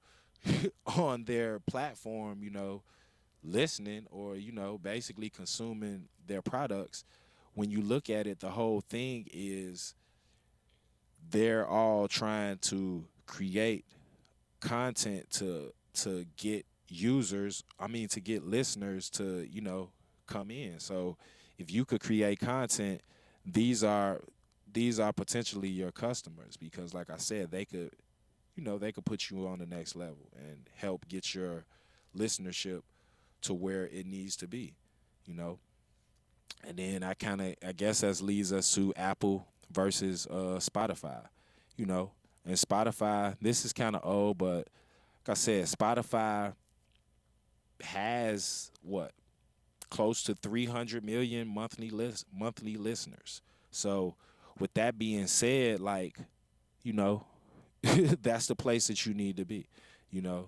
on their platform, listening or, basically consuming their products, when you look at it, the whole thing is they're all trying to create content to get users, I mean to get listeners to, come in. So if you could create content, these are potentially your customers because like I said, they could put you on the next level and help get your listenership to where it needs to be, you know. And then I guess that leads us to Apple versus Spotify, you know. And Spotify, this is kind of old, but like I said, Spotify has what, close to 300 million monthly listeners. So with that being said, like, you know, that's the place that you need to be.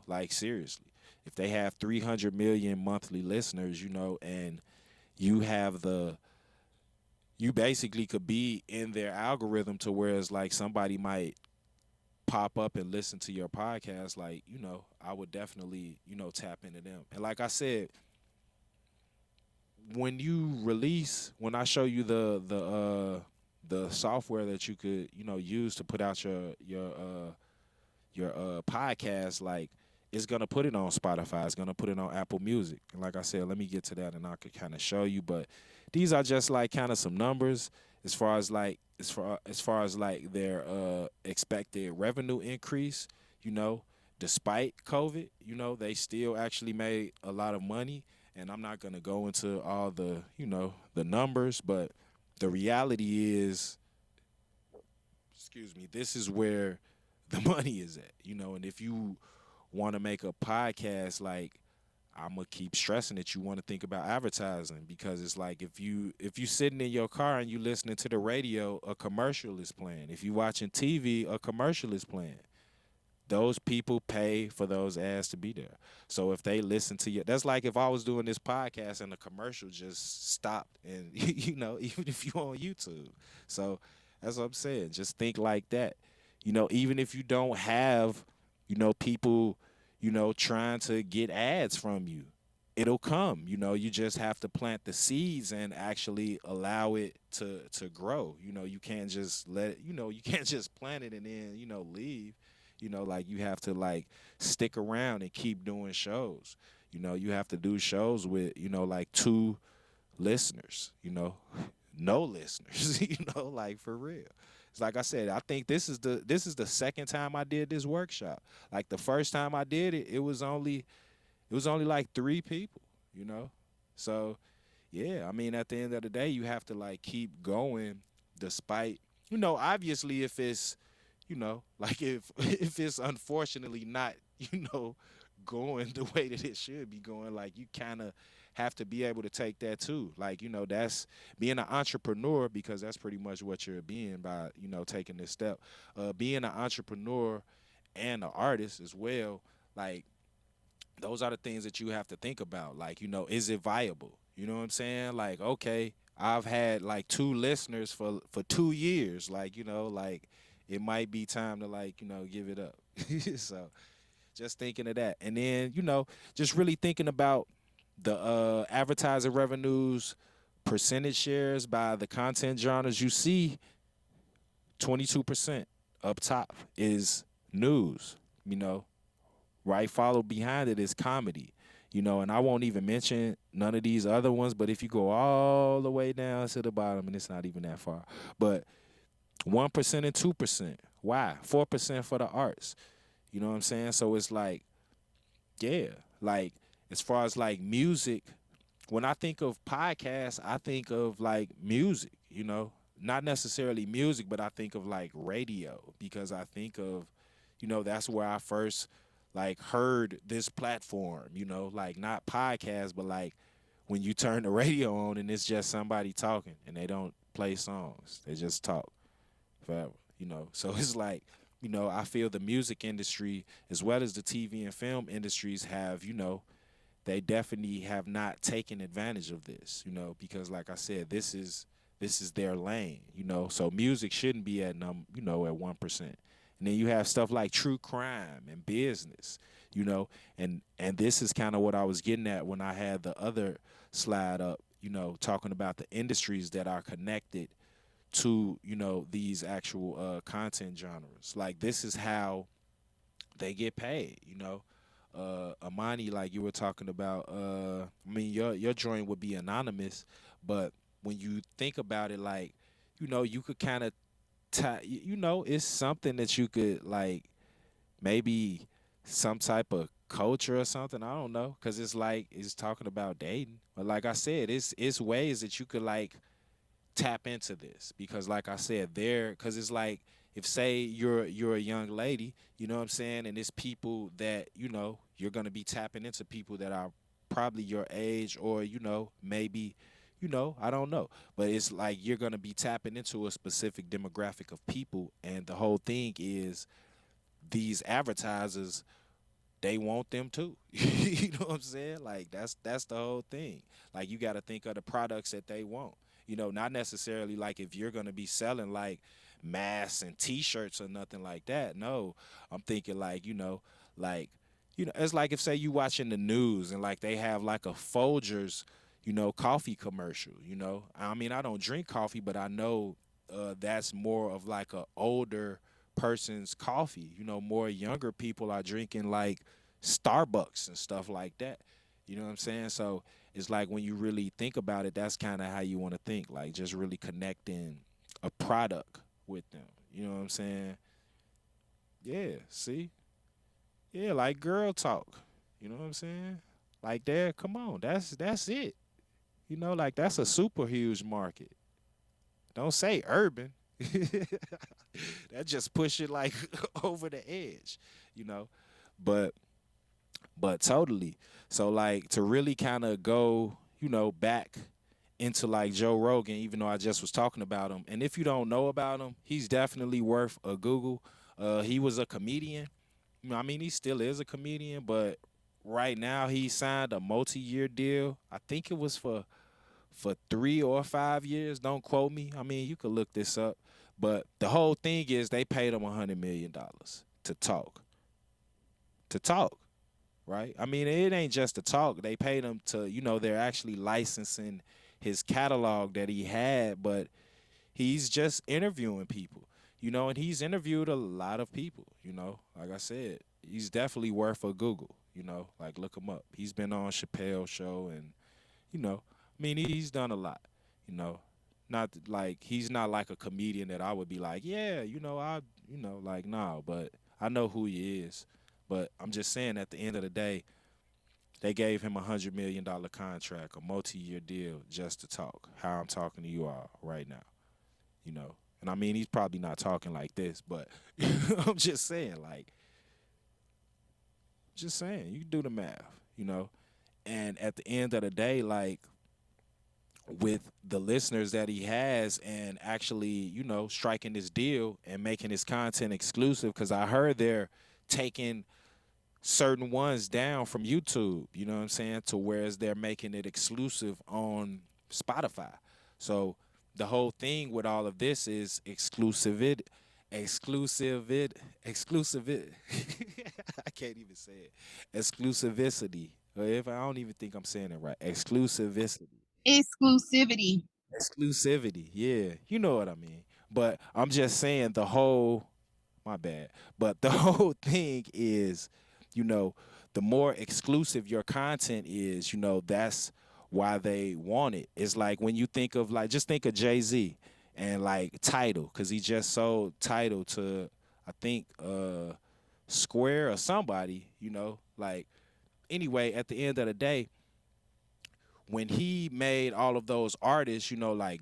Like seriously. If they have 300 million monthly listeners, and you have you basically could be in their algorithm to where it's like somebody might pop up and listen to your podcast, like, I would definitely, tap into them. And like I said, when I show you the software that you could, use to put out your podcast, like it's gonna put it on Spotify, it's gonna put it on Apple Music. And like I said, let me get to that and I could kind of show you. But these are just like kind of some numbers as far as like as far as like their expected revenue increase, you know, despite COVID, they still actually made a lot of money. And I'm not gonna go into all the numbers, but the reality is, excuse me, this is where the money is at, and if you want to make a podcast, like I'm gonna keep stressing that you want to think about advertising because it's like if you sitting in your car and you listening to the radio, a commercial is playing. If you watching TV, a commercial is playing. Those people pay for those ads to be there. So if they listen to you, that's like if I was doing this podcast and the commercial just stopped, and even if you on YouTube. So that's what I'm saying. Just think like that. Even if you don't have, people, trying to get ads from you, it'll come. You just have to plant the seeds and actually allow it to grow. You can't just you can't just plant it and then, leave. Like you have to like stick around and keep doing shows. You have to do shows with, like two listeners, no listeners, like for real. It's like I said, I think this is the second time I did this workshop. Like the first time I did it, it was only like three people, you know? So yeah, I mean at the end of the day you have to like keep going despite, obviously if it's, like if if it's unfortunately not, going the way that it should be going. Like you kind of have to be able to take that too. Like, that's being an entrepreneur, because that's pretty much what you're being by, taking this step. Being an entrepreneur and an artist as well, like those are the things that you have to think about. Like, is it viable? You know what I'm saying? Like, okay, I've had like two listeners for 2 years. Like, like it might be time to like, give it up. So just thinking of that. And then, just really thinking about the advertising revenues, percentage shares by the content genres. You see 22% up top is news, you know, right? Followed behind it is comedy, and I won't even mention none of these other ones, but if you go all the way down to the bottom, and it's not even that far, but 1% and 2%. Why? 4% for the arts. You know what I'm saying? So it's like, yeah, like as far as like music, when I think of podcasts, I think of like music, not necessarily music, but I think of like radio, because I think of, that's where I first like heard this platform, like not podcast, but like when you turn the radio on and it's just somebody talking and they don't play songs, they just talk forever. So it's like, I feel the music industry as well as the TV and film industries have, they definitely have not taken advantage of this, because like I said, this is their lane, So music shouldn't be at at 1%. And then you have stuff like true crime and business, and this is kind of what I was getting at when I had the other slide up, talking about the industries that are connected to, these actual content genres. Like this is how they get paid, Amani, like you were talking about, I mean your joint would be anonymous, but when you think about it, like, you could kind of it's something that you could like maybe some type of culture or something. I don't know, because it's like it's talking about dating. But like I said, it's ways that you could like tap into this, because like I said, there, because it's like if say you're a young lady, you know what I'm saying, and it's people that you're gonna be tapping into people that are probably your age, or maybe I don't know, but it's like you're gonna be tapping into a specific demographic of people, and the whole thing is these advertisers, they want them too. You know what I'm saying? Like that's the whole thing. Like you got to think of the products that they want. Not necessarily like if you're gonna be selling like masks and T-shirts or nothing like that. No, I'm thinking like like it's like if say you watching the news and like they have like a Folgers, coffee commercial. I mean I don't drink coffee, but I know that's more of like a older person's coffee. More younger people are drinking like Starbucks and stuff like that. You know what I'm saying? So it's like when you really think about it, that's kind of how you want to think, like just really connecting a product with them. You know what I'm saying? Yeah, see? Yeah, like girl talk. You know what I'm saying? Like there, come on, that's it. Like that's a super huge market. Don't say urban. That just push it like over the edge, you know. But totally. So like to really kind of go, back into like Joe Rogan, even though I just was talking about him. And if you don't know about him, he's definitely worth a Google. He was a comedian. I mean, he still is a comedian, but right now he signed a multi-year deal. I think it was for 3 or 5 years. Don't quote me. I mean, you could look this up. But the whole thing is they paid him $100 million to talk. To talk, right? I mean, it ain't just to talk. They paid him to, they're actually licensing his catalog that he had, but he's just interviewing people, and he's interviewed a lot of people, Like I said, he's definitely worth a Google, like look him up. He's been on Chappelle's show and, I mean, he's done a lot, you know. Not like he's not like a comedian that I would be like, yeah, like nah, but I know who he is. But I'm just saying, at the end of the day, they gave him $100 million contract, a multi-year deal, just to talk. How I'm talking to you all right now, you know. And I mean, he's probably not talking like this, but I'm just saying, like, Just saying, you can do the math. And at the end of the day, like with the listeners that he has and actually, striking this deal and making his content exclusive, because I heard they're taking certain ones down from YouTube, you know what I'm saying, to whereas they're making it exclusive on Spotify. So the whole thing with all of this is exclusive it I can't even say it. Exclusivity. Or if I don't even think I'm saying it right. Exclusivity. Exclusivity. Exclusivity. Yeah. You know what I mean. But I'm just saying the whole my bad. But the whole thing is, you know, the more exclusive your content is, that's why they want it. It's like when you think of like just think of Jay-Z and like Title, because he just sold Title to I think Square or somebody, like anyway, at the end of the day, when he made all of those artists, like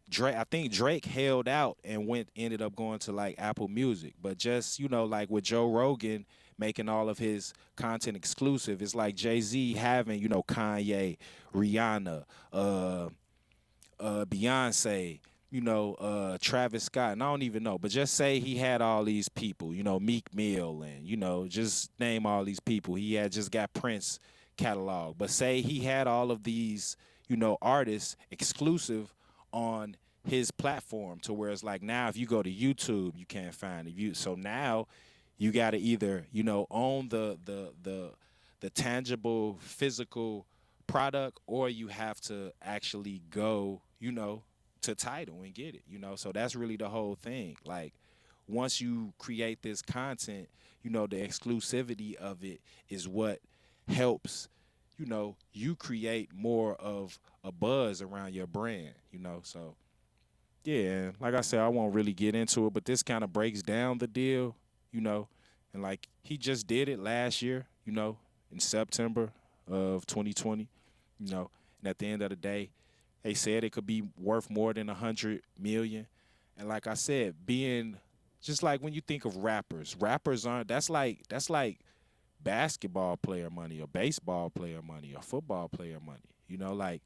Drake, I think Drake held out and ended up going to like Apple Music. But just, like with Joe Rogan making all of his content exclusive, it's like Jay-Z having, Kanye, Rihanna, Beyonce, Travis Scott, and I don't even know, but just say he had all these people, Meek Mill, and just name all these people. He had just got Prince catalog, but say he had all of these, artists exclusive on his platform, to where it's like now if you go to YouTube, you can't find it. So now you got to either own the tangible physical product, or you have to actually go to Title and get it. So that's really the whole thing. Like once you create this content, the exclusivity of it is what helps you create more of a buzz around your brand. So yeah, like I said, I won't really get into it, but this kind of breaks down the deal, you know, and like he just did it last year, in September of 2020, and at the end of the day, they said it could be worth more than 100 million. And like I said, being just like when you think of rappers aren't that's like basketball player money or baseball player money or football player money. Like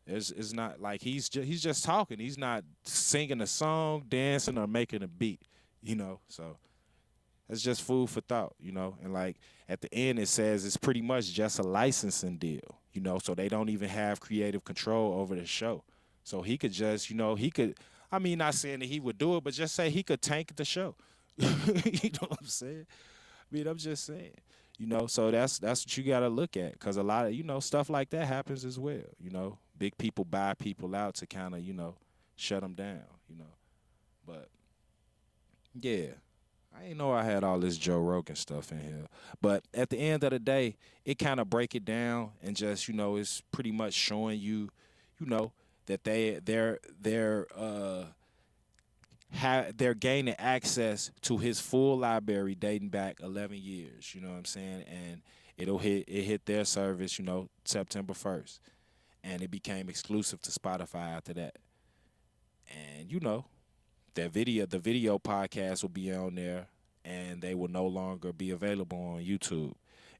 it's not like he's just talking. He's not singing a song, dancing, or making a beat. So that's just food for thought. And like at the end, it says it's pretty much just a licensing deal. So they don't even have creative control over the show. So he could just, he could. I mean, not saying that he would do it, but just say he could tank the show. You know what I'm saying? I mean, I'm just saying. So that's what you got to look at, because a lot of stuff like that happens as well. Big people buy people out to kind of shut them down. But yeah, I didn't know I had all this Joe Rogan stuff in here. But at the end of the day, it kind of break it down and just it's pretty much showing you, you know, that they're gaining access to his full library dating back 11 years. You know what I'm saying? And it hit their service, September 1st, and it became exclusive to Spotify after that. And the video podcast will be on there, and they will no longer be available on YouTube.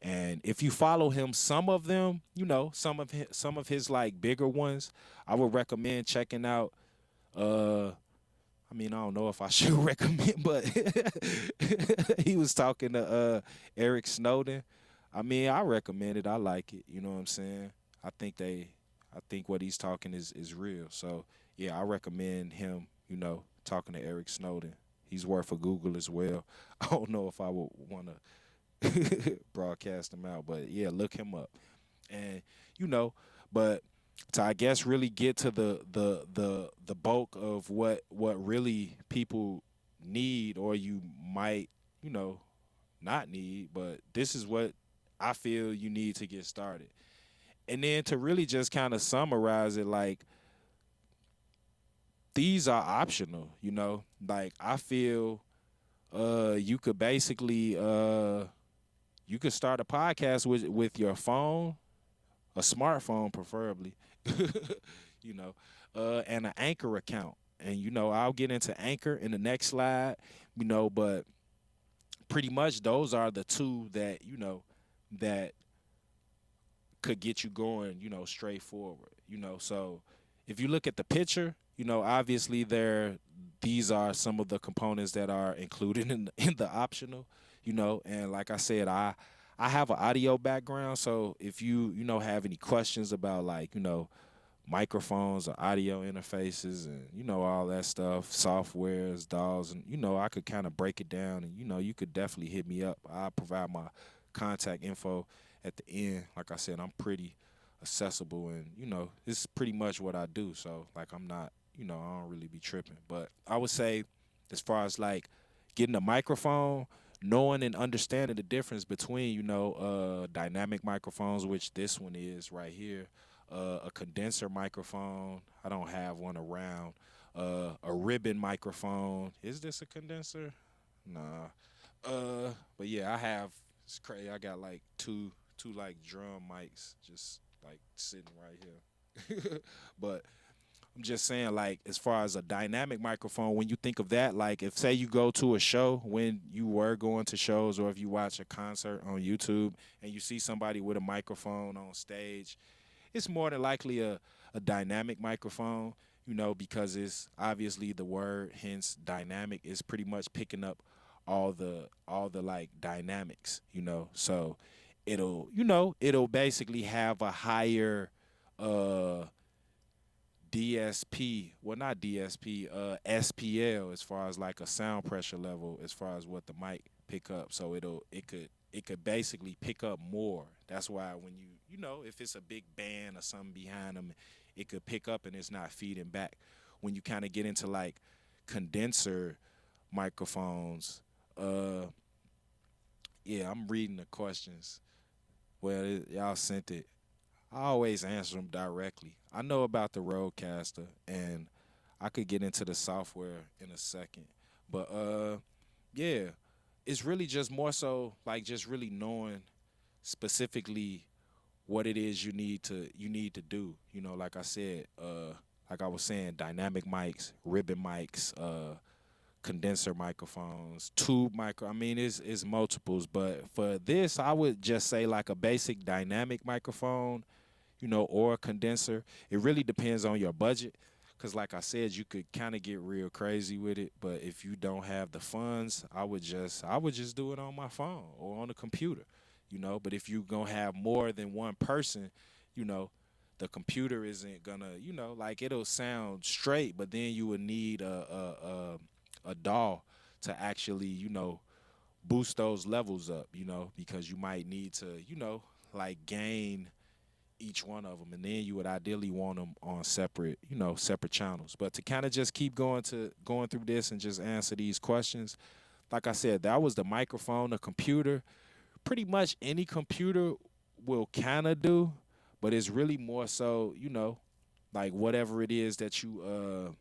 And if you follow him, some of them, some of his like bigger ones, I would recommend checking out. I mean, I don't know if I should recommend, but he was talking to Eric Snowden. I mean, I recommend it. I like it. You know what I'm saying? I think I think what he's talking is real. So yeah, I recommend him. Talking to Eric Snowden. He's worth a Google as well. I don't know if I would want to broadcast him out, but yeah, look him up. And you know, but to I guess really get to the bulk of what really people need, or you might you know not need, but this is what I feel you need to get started. And then to really just kind of summarize it, like these are optional. Like I feel you could basically you could start a podcast with your phone, a smartphone preferably, you know, and an Anchor account. And I'll get into Anchor in the next slide, but pretty much those are the two that that could get you going, straight forward, So if you look at the picture, obviously these are some of the components that are included in the optional, and like I said, I have an audio background, so if you have any questions about like, microphones or audio interfaces and all that stuff, softwares, DAWs, and I could kind of break it down, and you could definitely hit me up. I'll provide my contact info at the end. Like I said, I'm pretty accessible, and it's pretty much what I do. So like I'm not, I don't really be tripping. But I would say, as far as like getting a microphone, knowing and understanding the difference between dynamic microphones, which this one is right here, a condenser microphone. I don't have one around. A ribbon microphone. Is this a condenser? Nah. But yeah, I have. It's crazy. I got like two like drum mics just like sitting right here. But I'm just saying, like, as far as a dynamic microphone, when you think of that, like, if say you go to a show, when you were going to shows, or if you watch a concert on YouTube and you see somebody with a microphone on stage, it's more than likely a dynamic microphone, because it's obviously the word, hence dynamic, is pretty much picking up all the like dynamics, So it'll basically have a higher uh DSP, well not DSP, SPL, as far as like a sound pressure level, as far as what the mic pick up. So it could basically pick up more. That's why when if it's a big band or something behind them, it could pick up and it's not feeding back. When you kind of get into like condenser microphones, uh yeah, I'm reading the questions. Well, y'all sent it. I always answer them directly. I know about the Rodecaster, and I could get into the software in a second. But yeah, it's really just more so like just really knowing specifically what it is you need to do. Like I said, like I was saying, dynamic mics, ribbon mics, condenser microphones, tube micro. I mean, it's multiples, but for this, I would just say like a basic dynamic microphone, or a condenser. It really depends on your budget. Cause like I said, you could kind of get real crazy with it, but if you don't have the funds, I would just do it on my phone or on a computer, But if you gonna have more than one person, you know, the computer isn't gonna, like it'll sound straight, but then you would need a DAW to actually, boost those levels up, because you might need to, like gain each one of them, and then you would ideally want them on separate, separate channels. But to kind of just keep going through this and just answer these questions, like I said, that was the microphone, the computer. Pretty much any computer will kind of do, but it's really more so, like whatever it is that you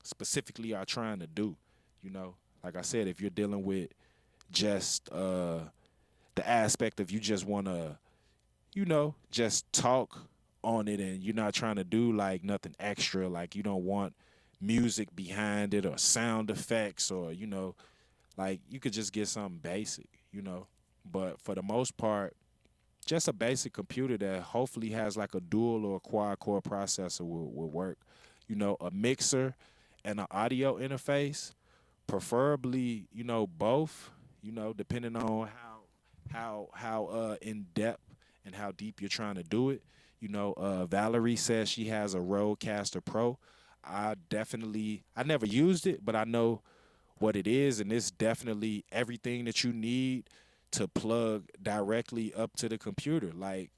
specifically are trying to do, Like I said, if you're dealing with just the aspect of you just want to just talk on it and you're not trying to do like nothing extra, like you don't want music behind it or sound effects or, like you could just get something basic. But for the most part, just a basic computer that hopefully has like a dual or quad core processor will work. A mixer and an audio interface, preferably, both, depending on how in depth and how deep you're trying to do it. Valerie says she has a Rodecaster Pro. I never used it, but I know what it is, and it's definitely everything that you need to plug directly up to the computer. Like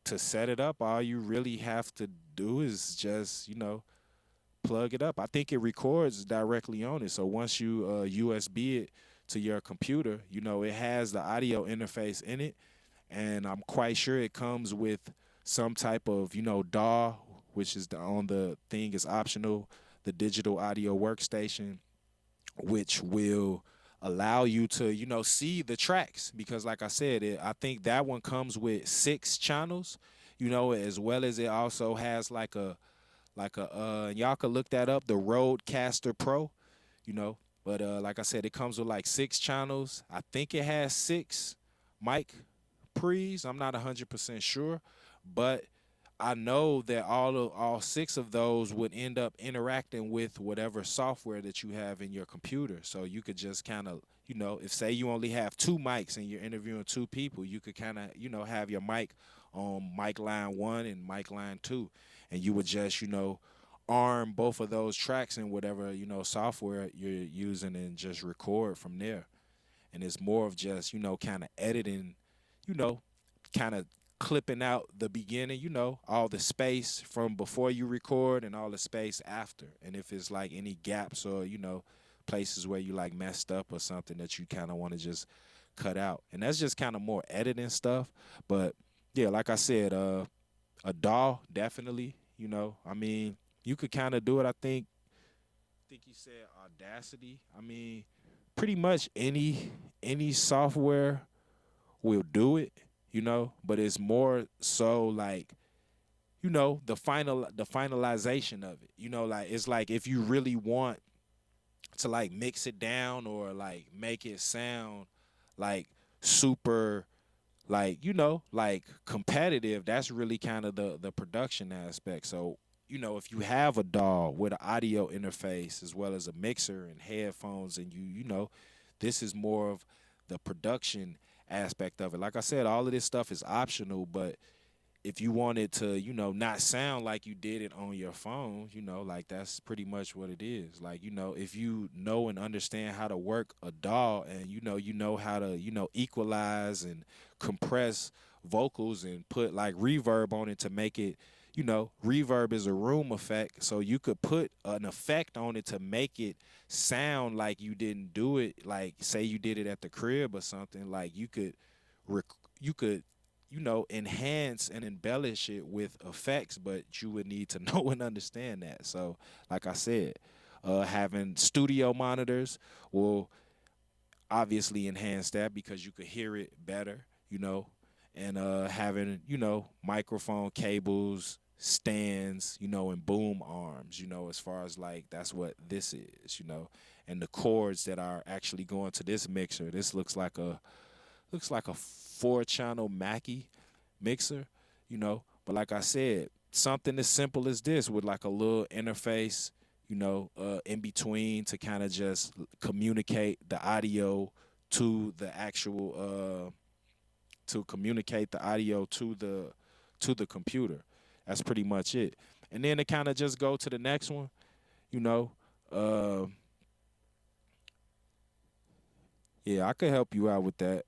to set it up, all you really have to do is just, plug it up. I think it records directly on it. So once you USB it to your computer, it has the audio interface in it, and I'm quite sure it comes with some type of DAW, which is on the thing is optional, the digital audio workstation, which will allow you to see the tracks, because like I said, I think that one comes with 6 channels, as well as it also has like a y'all could look that up, the Rodecaster Pro, but like I said, it comes with like 6 channels. I think it has 6 mic pre's. I'm not 100% sure, but I know that all six of those would end up interacting with whatever software that you have in your computer. So you could just kind of, if say you only have two mics and you're interviewing two people, you could kind of, have your mic on mic line one and mic line two, and you would just, arm both of those tracks in whatever, software you're using and just record from there. And it's more of just, kind of editing, you know, kind of clipping out the beginning, all the space from before you record and all the space after. And if it's like any gaps or, places where you like messed up or something that you kind of want to just cut out. And that's just kind of more editing stuff. But yeah, like I said, a DAW definitely, I mean, you could kind of do it. I think you said Audacity. I mean, pretty much any software will do it, but it's more so like, the finalization of it. Like it's like if you really want to like mix it down or like make it sound like super like, like competitive, that's really kind of the production aspect. So, if you have a DAW with an audio interface as well as a mixer and headphones and this is more of the production aspect of it. Like I said, all of this stuff is optional, but if you want it to, not sound like you did it on your phone, like that's pretty much what it is. Like, if you know and understand how to work a DAW and you know how to, equalize and compress vocals and put like reverb on it to make it, reverb is a room effect. So you could put an effect on it to make it sound like you didn't do it, like say you did it at the crib or something. Like you could enhance and embellish it with effects, but you would need to know and understand that. So, like I said, having studio monitors will obviously enhance that because you could hear it better, and having, microphone cables, stands, and boom arms, as far as like that's what this is, and the cords that are actually going to this mixer. This looks like a 4-channel Mackie mixer, But like I said, something as simple as this with like a little interface, in between to kind of just communicate the audio to the actual, to communicate the audio to the computer. That's pretty much it. And then to kind of just go to the next one, you know. Uh, yeah, I could help you out with that,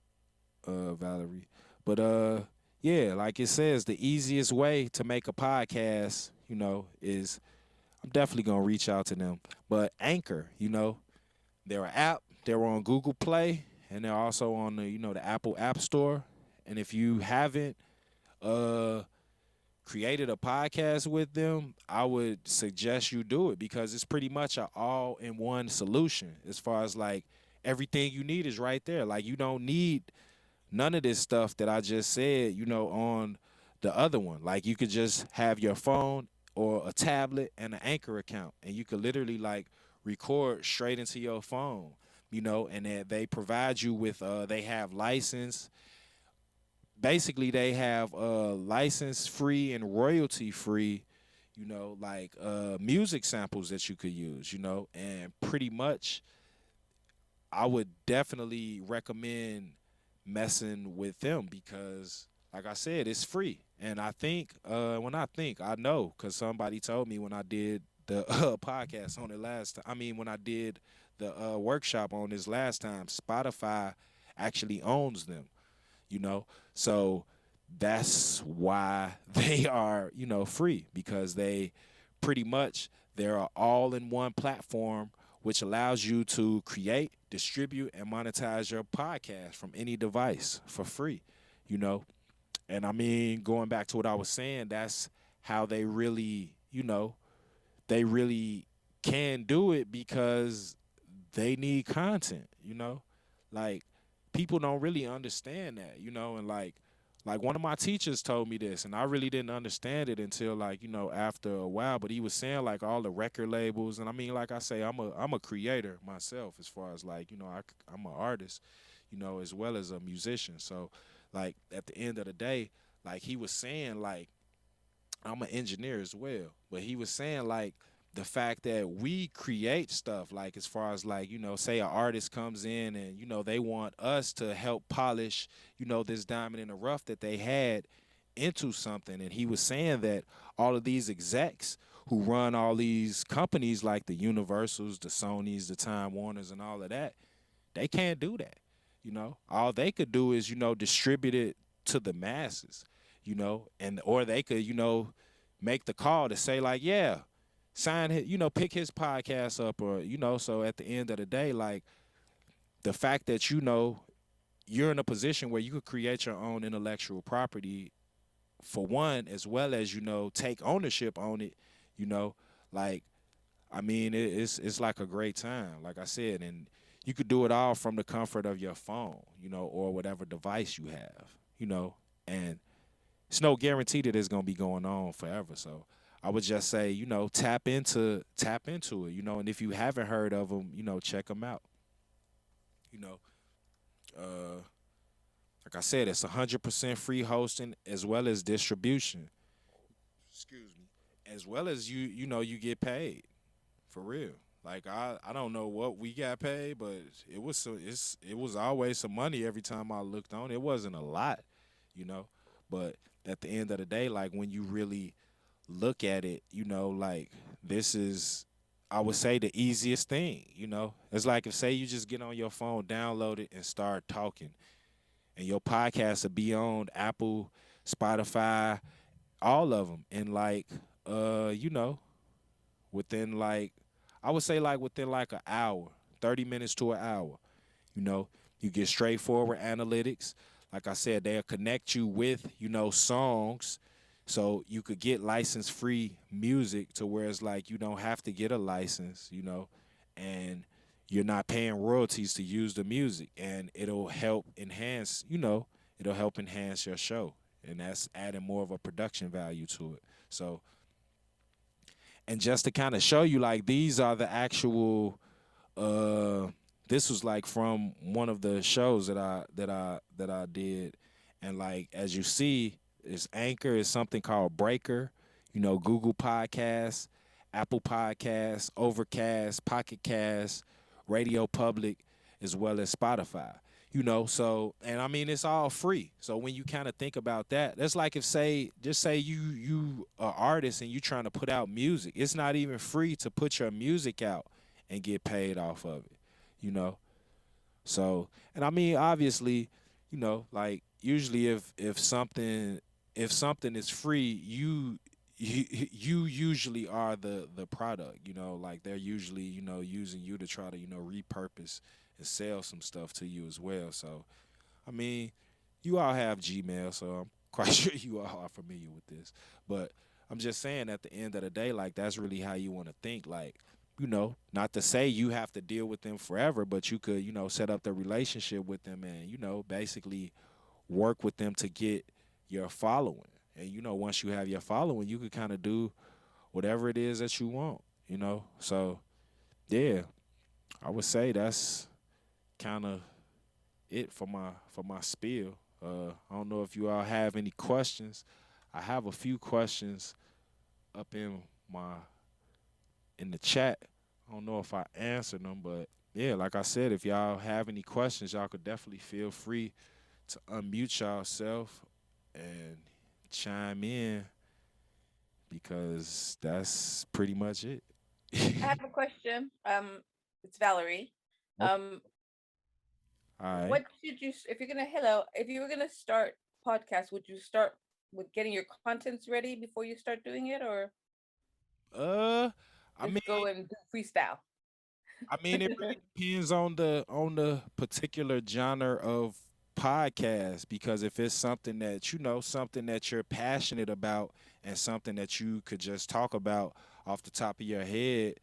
Valerie. But yeah, like it says, the easiest way to make a podcast, is I'm definitely gonna reach out to them. But Anchor, they're an app. They're on Google Play and they're also on the Apple App Store. And if you haven't uh created a podcast with them, I would suggest you do it because it's pretty much an all-in-one solution as far as like everything you need is right there. Like you don't need none of this stuff that I just said, on the other one. Like you could just have your phone or a tablet and an Anchor account, and you could literally like record straight into your phone, and they provide you with they have license. Basically, they have license free and royalty free, like music samples that you could use, and pretty much I would definitely recommend messing with them because, like I said, it's free. And I think, I know because somebody told me when I did the podcast on it last time. I mean, when I did the workshop on this last time, Spotify actually owns them, So that's why they are, free because they pretty much, they're an all-in-one platform which allows you to create, distribute, and monetize your podcast from any device for free, And I mean, going back to what I was saying, that's how they really, they really can do it because they need content, Like people don't really understand that, and like one of my teachers told me this, and I really didn't understand it until like, after a while. But he was saying like all the record labels, and I mean, like I say, I'm a creator myself as far as like, I'm an artist, as well as a musician. So like at the end of the day, like he was saying, like I'm an engineer as well, but he was saying like the fact that we create stuff, like as far as like, say an artist comes in and, they want us to help polish, this diamond in the rough that they had into something. And he was saying that all of these execs who run all these companies like the Universals, the Sonys, the Time Warners, and all of that, they can't do that. All they could do is, distribute it to the masses, and or they could, make the call to say like, yeah, sign it, pick his podcast up, or so at the end of the day, like the fact that you're in a position where you could create your own intellectual property for one, as well as take ownership on it, you know, like I mean, it's like a great time, like I said, and you could do it all from the comfort of your phone, or whatever device you have, and it's no guarantee that it's gonna be going on forever. So I would just say, tap into it, and if you haven't heard of them, check them out. You know, uh, like I said, it's 100% free hosting as well as distribution. Excuse me. As well as you get paid for real. Like I don't know what we got paid, but it was always some money every time I looked on. It wasn't a lot, you know, but at the end of the day, like when you really look at it, like this is, I would say, the easiest thing. It's like if say you just get on your phone, download it, and start talking, and your podcast will be on Apple, Spotify, all of them, and like within like, I would say like within like an hour, 30 minutes to an hour. You know, you get straightforward analytics. Like I said, they'll connect you with, songs. So you could get license free music to where it's like you don't have to get a license, and you're not paying royalties to use the music. And it'll help enhance your show. And that's adding more of a production value to it. So, and just to kind of show you, like, these are the actual uh this was like from one of the shows that I did, and like as you see, it's Anchor, is something called Breaker, Google Podcasts, Apple Podcasts, Overcast, Pocket Cast, Radio Public, as well as Spotify. So, and I mean, it's all free. So when you kind of think about that, that's like if just say you are artist and you trying to put out music. It's not even free to put your music out and get paid off of it, you know. So, and I mean, obviously, like usually if something is free, you usually are the product, like they're usually, using you to try to, repurpose and sell some stuff to you as well. So, I mean, you all have Gmail, so I'm quite sure you all are familiar with this. But I'm just saying, at the end of the day, like that's really how you want to think. Like, not to say you have to deal with them forever, but you could, set up the relationship with them and, basically work with them to get your following. And, once you have your following, you could kind of do whatever it is that you want, So, yeah, I would say that's kind of it for my spiel. I don't know if you all have any questions. I have a few questions up my in the chat. I don't know if I answered them, but yeah, like I said, if y'all have any questions, y'all could definitely feel free to unmute yourself and chime in, because that's pretty much it. I have a question. It's Valerie. Oh, Um, all right. what should you, if you were gonna start podcast, would you start with getting your contents ready before you start doing it, or Uh, I just mean, go and do freestyle? it really depends on the particular genre of podcast, because if it's something that something that you're passionate about and something that you could just talk about off the top of your head,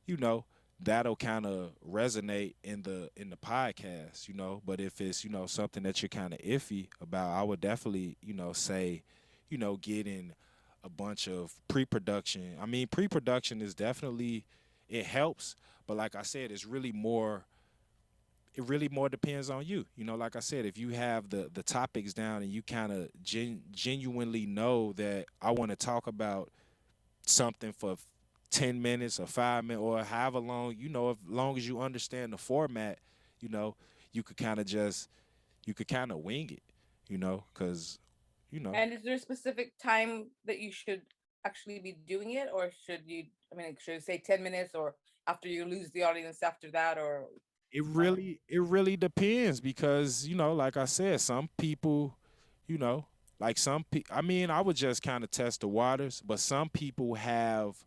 you know, that'll kind of resonate in the podcast, But if it's, something that you're kind of iffy about, I would definitely, say, getting a bunch of pre-production. I mean, pre-production is definitely, it helps, but like I said, it's really more it really more depends on you. You know, like I said, if you have the topics down and you kind of genuinely know that I want to talk about something for 10 minutes or 5 minutes or however long, you know, as long as you understand the format, you know, you could kind of just, you could kind of wing it, you know, because, you know, And is there a specific time that you should actually be doing it, or should you? I mean, like, should you say 10 minutes, or after you lose the audience after that, or it really depends because, you know, like I said, some people, you know, like I mean, I would just kind of test the waters, but some people have,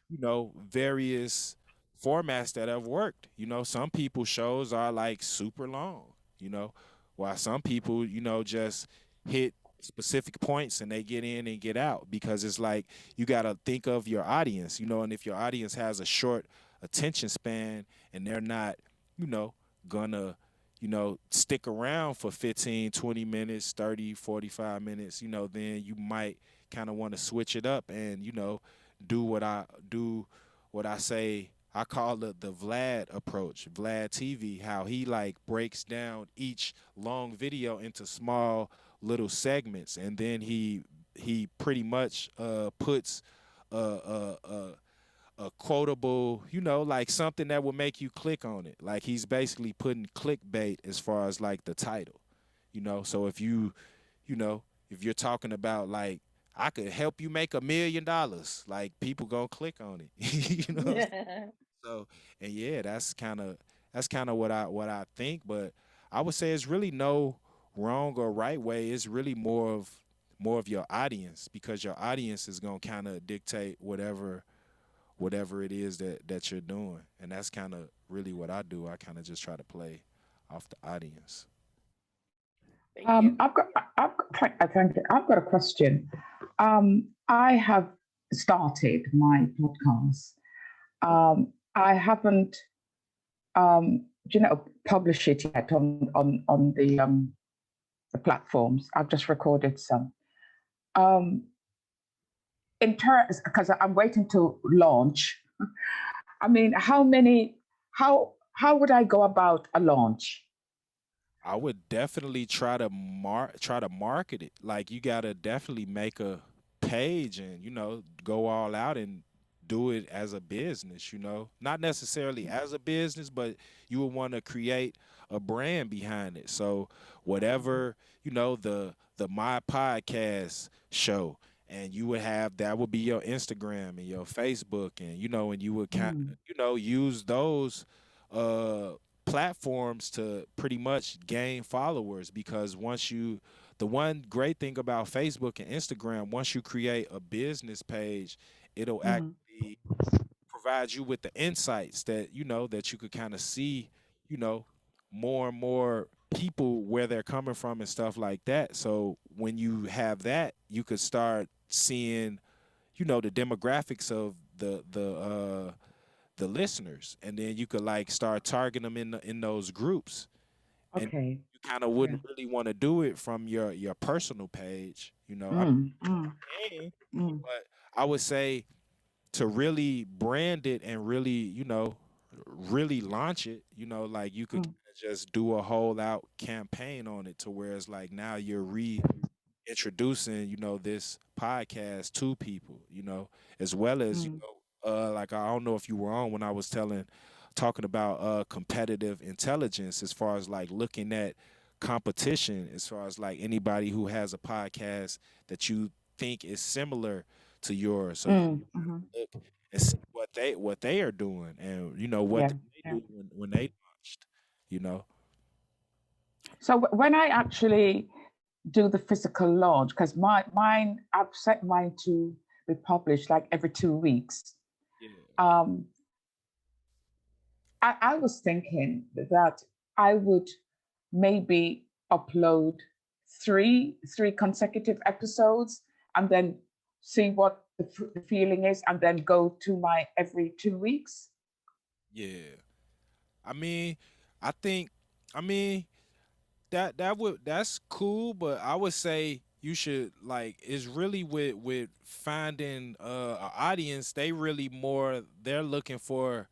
you know, various formats that have worked. You know, some people shows are like super long, you know, while some people, you know, just hit specific points and they get in and get out because it's like you got to think of your audience, you know, and if your audience has a short attention span and they're not, you know, gonna, you know, stick around for 15, 20 minutes, 30, 45 minutes, you know, then you might kind of want to switch it up and, you know, do what I say I call it the Vlad approach, Vlad TV, how he like breaks down each long video into small little segments and then he pretty much puts a quotable, you know, like something that will make you click on it. Like he's basically putting clickbait as far as like the title, you know. So if you, you know, if you're talking about like I could help you make $1 million, like people gonna click on it, you know. So and yeah, that's kind of what I think. But I would say it's really no wrong or right way. It's really more of your audience because your audience is gonna kind of dictate whatever it is that you're doing, and that's kind of really what I do. I kind of just try to play off the audience. thank you. Thank you. I've got a question. I have started my podcast. I haven't, published it yet on the platforms. I've just recorded some. In terms, because I'm waiting to launch. I mean, how would I go about a launch? I would definitely try to market it. Like you gotta definitely make a page and you know go all out and do it as a business. You know, not necessarily as a business, but you would want to create a brand behind it. So whatever you know the my podcast show. And you would have that would be your Instagram and your Facebook, and you know, and you would kind of Mm, you know use those uh platforms to pretty much gain followers because the one great thing about Facebook and Instagram, once you create a business page, it'll mm, actually provide you with the insights that you know that you could kind of see, you know, more and more people where they're coming from and stuff like that. So when you have that, you could start seeing, you know, the demographics of the listeners, and then you could like start targeting them in those groups, and okay. you kind of Yeah. wouldn't really want to do it from your personal page, you know. I Mm, mm, mean, mm, but I would say to really brand it and really, you know, really launch it, you know, like you could mm, kinda just do a whole out campaign on it to where it's like now you're reintroducing, you know, this podcast to people, you know, as well as, you mm, know, like I don't know if you were on when I was talking about competitive intelligence as far as like looking at competition as far as like anybody who has a podcast that you think is similar to yours so you mm, mhm. look and see what they are doing and you know what Yeah. did they Yeah. do when they launched, you know. So when I actually do the physical launch, because mine, I've set mine to be published like every 2 weeks. Yeah. Um, I was thinking that I would maybe upload three consecutive episodes and then see what the feeling is and then go to my every 2 weeks. Yeah. I mean, I think I mean that's cool, but I would say you should like it's really with finding a audience, they really more they're looking for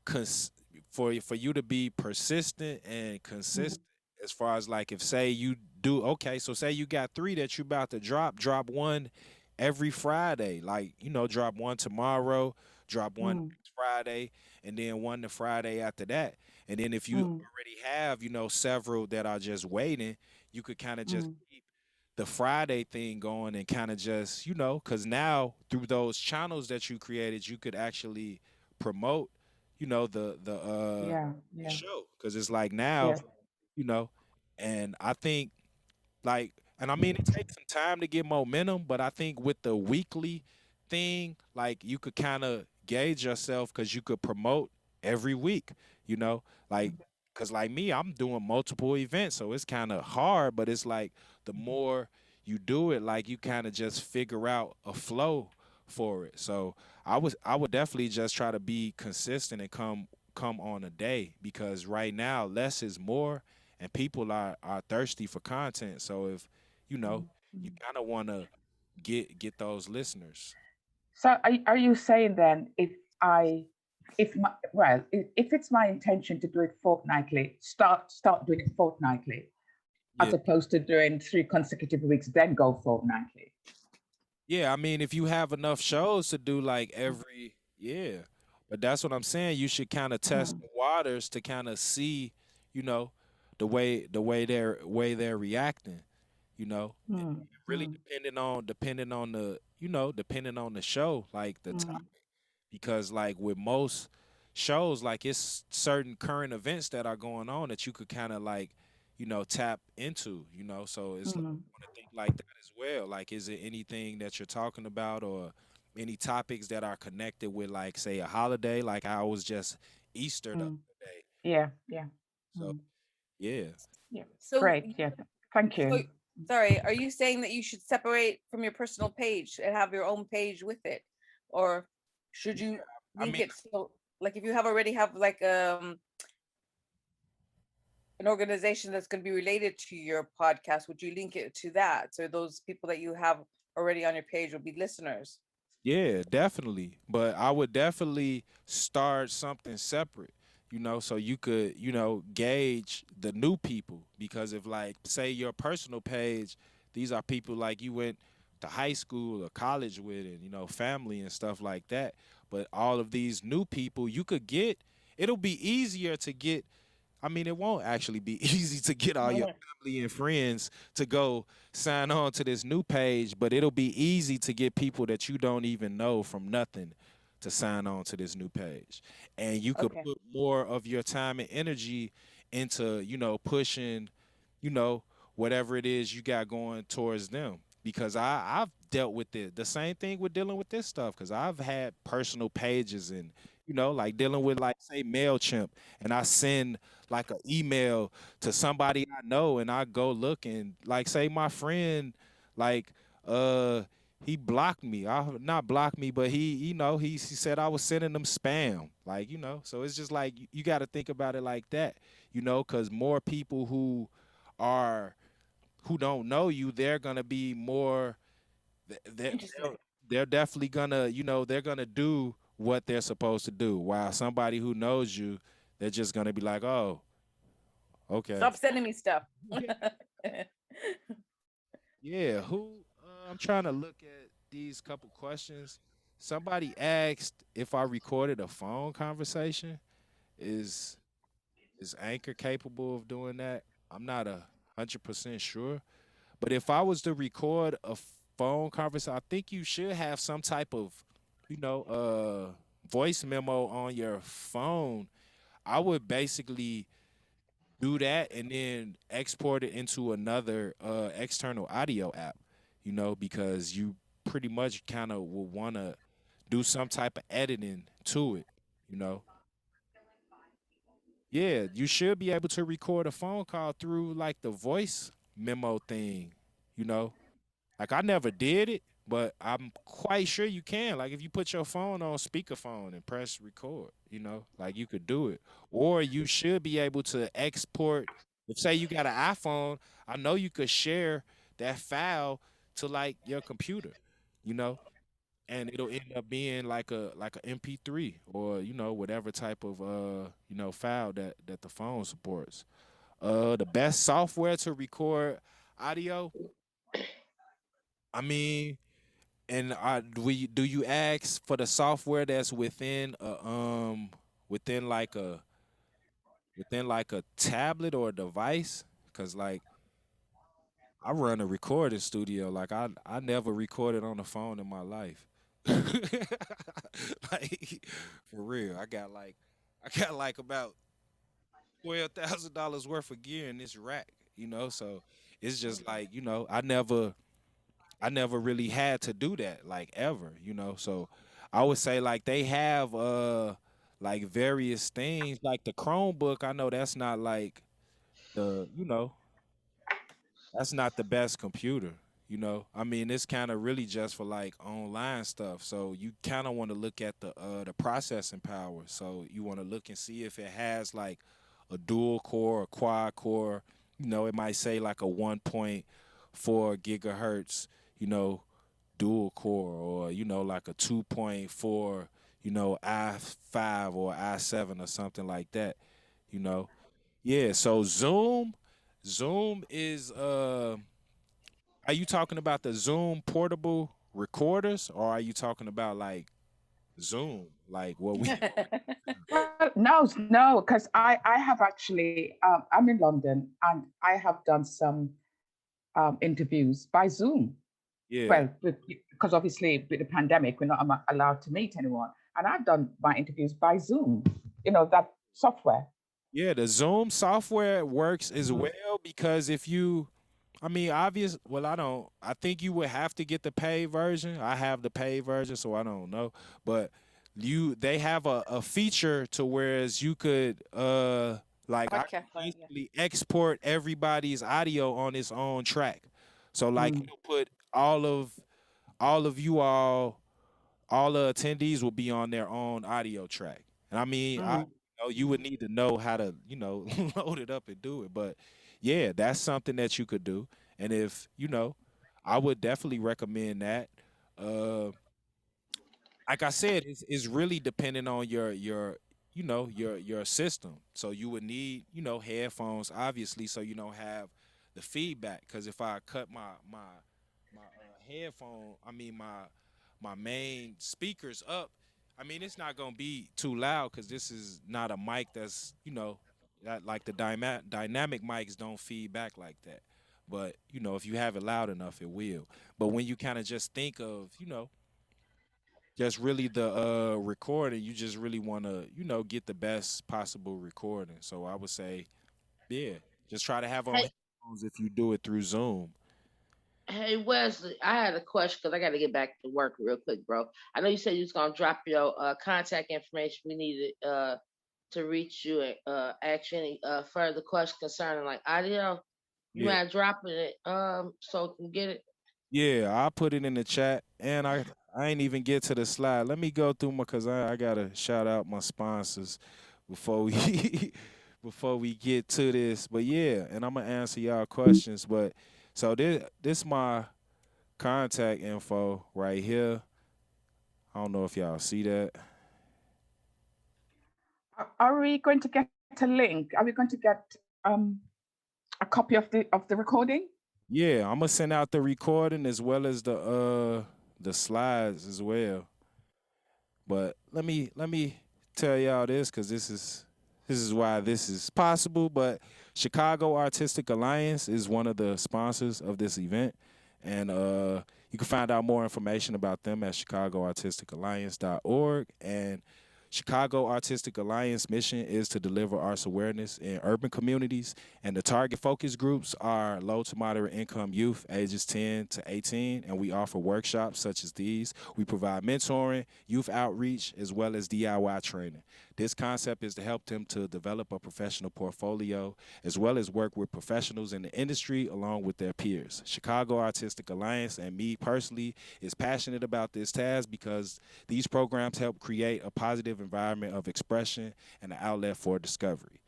cons- for you to be persistent and Mm, consistent as far as like if say you do okay, so say you got three that you about to drop one every Friday. Like, drop one tomorrow, drop one mm, next Friday, and then one the Friday after that. And then if you mm, already have, several that are just waiting, you could kind of just mm, keep the Friday thing going and kind of just, because now through those channels that you created, you could actually promote, yeah, the yeah, show. Because it's like now, yes. you know, and I think like, and I mean, it takes some time to get momentum, but I think with the weekly thing, like you could kind of gauge yourself because you could promote every week, like, because like me, I'm doing multiple events, so it's kind of hard, but it's like the more you do it, like you kind of just figure out a flow for it. So I would definitely just try to be consistent and come on a day because right now less is more and people are thirsty for content. So if Mm, you mm. kind of want to get those listeners. So are you saying then I if my well if it's my intention to do it fortnightly, start doing it fortnightly Yeah, as opposed to doing 3 consecutive weeks, then go fortnightly. yeah. I mean, if you have enough shows to do like every yeah, but that's what I'm saying. You should kind of test Mm, the waters to kind of see, you know, the way they're reacting. And mm, really mm, depending on the show, like the mm, because like with most shows like it's certain current events that are going on that you could kind of like tap into, so it's like mm. you want to think like that as well. Like, is it anything that you're talking about or any topics that are connected with, like, say, a holiday? Like I was just Easter the other Mm. day. Yeah, yeah. So Mm. yeah. Yeah. So, Great. Yeah. Thank so you. sorry, are you saying that you should separate from your personal page and have your own page with it? Or should you I link mean, it so like if you have already have like an organization that's going to be related to your podcast, would you link it to that? So those people that you have already on your page will be listeners. yeah, definitely. But I would definitely start something separate, so you could, gauge the new people. Because if, like, say your personal page, these are people like you went to high school or college with and, family and stuff like that. But all of these new people, it'll be easier to get. I mean, it won't actually be easy to get all your family and friends to go sign on to this new page, but it'll be easy to get people that you don't even know from nothing to sign on to this new page. And you could Okay. put more of your time and energy into, pushing, you know, whatever it is you got going towards them. Because I've dealt with the same thing with dealing with this stuff. Because I've had personal pages and, like dealing with, like, say, MailChimp, and I send like an email to somebody I know and I go look and, like, say my friend, like, he blocked me. Not blocked me, but he said I was sending them spam. Like, so it's just like you got to think about it like that, because more people are who don't know you, they're gonna be more. They're, Interested. they're definitely gonna, they're gonna do what they're supposed to do. While somebody who knows you, they're just gonna be like, oh, okay. Stop sending me stuff. Yeah, who? I'm trying to look at these couple questions. Somebody asked if I recorded a phone conversation. Is is Anchor capable of doing that? I'm not 100% sure. But if I was to record a phone conversation, I think you should have some type of, voice memo on your phone. I would basically do that and then export it into another external audio app, because you pretty much kind of will want to do some type of editing to it, you know. Yeah, you should be able to record a phone call through like the voice memo thing, you know. Like, I never did it, but I'm quite sure you can. Like, if you put your phone on speakerphone and press record, like you could do it. Or you should be able to export. If, say, you got an iPhone, I know you could share that file to like your computer, you know, and it'll end up being like a MP3 or whatever type of file that the phone supports. The best software to record audio, I mean, and do you ask for the software that's within like a tablet or a device? Cause like I run a recording studio. Like I never recorded on the phone in my life. Like for real. I got like about $12,000 worth of gear in this rack, so it's just like, I never really had to do that, like ever, So I would say like they have like various things, like the Chromebook. I know that's not like the that's not the best computer. I mean, it's kind of really just for like online stuff. So you kind of want to look at the processing power. So you want to look and see if it has like a dual core or quad core. It might say like a 1.4 gigahertz, you know, dual core, or like a 2.4, i5 or i7 or something like that. You know, yeah. So Zoom is are you talking about the Zoom portable recorders, or are you talking about like Zoom, like what we? Well, no, because I have actually, I'm in London and I have done some interviews by Zoom. Yeah, Well, because obviously with the pandemic, we're not allowed to meet anyone. And I've done my interviews by Zoom, that software. yeah. The Zoom software works as well because if you, I mean, obvious. Well, I don't. I think you would have to get the paid version. I have the paid version, so I don't know. But they have a feature to whereas you could like I Okay, can fine, yeah. basically export everybody's audio on its own track. So like Mm. it'll put all of you all the attendees will be on their own audio track. And I mean, Mm. you would need to know how to, load it up and do it. But yeah, that's something that you could do. And if, I would definitely recommend that. Uh, like I said, it's really dependent on your system. So you would need, headphones, obviously, so you don't have the feedback. Because if I cut my headphone, I mean my main speakers up, I mean it's not gonna be too loud because this is not a mic that's that like the dynamic mics don't feed back like that. But if you have it loud enough, it will. But when you kind of just think of just really the recording, you just really want to get the best possible recording. So I would say, yeah, just try to have on Hey, headphones if you do it through Zoom. hey, Wesley, I had a question because I got to get back to work real quick, bro. I know you said you was gonna drop your contact information. We needed to reach you and ask you any further questions concerning like audio. You Yeah. mind dropping it so we can get it? Yeah, I'll put it in the chat, and I ain't even get to the slide. Let me go through my because I gotta shout out my sponsors before we before we get to this. But yeah, and I'm gonna answer y'all questions. But so this my contact info right here. I don't know if y'all see that. Are we going to get a link? Are we going to get a copy of the recording? Yeah, I'm gonna send out the recording as well as the slides as well. But let me tell y'all this because this is why this is possible. But Chicago Artistic Alliance is one of the sponsors of this event, and you can find out more information about them at chicagoartisticalliance.org. And Chicago Artistic Alliance mission is to deliver arts awareness in urban communities, and the target focus groups are low to moderate income youth ages 10 to 18, and we offer workshops such as these. We provide mentoring, youth outreach, as well as DIY training. This concept is to help them to develop a professional portfolio as well as work with professionals in the industry along with their peers. Chicago Artistic Alliance and me personally is passionate about this task because these programs help create a positive environment of expression and an outlet for discovery.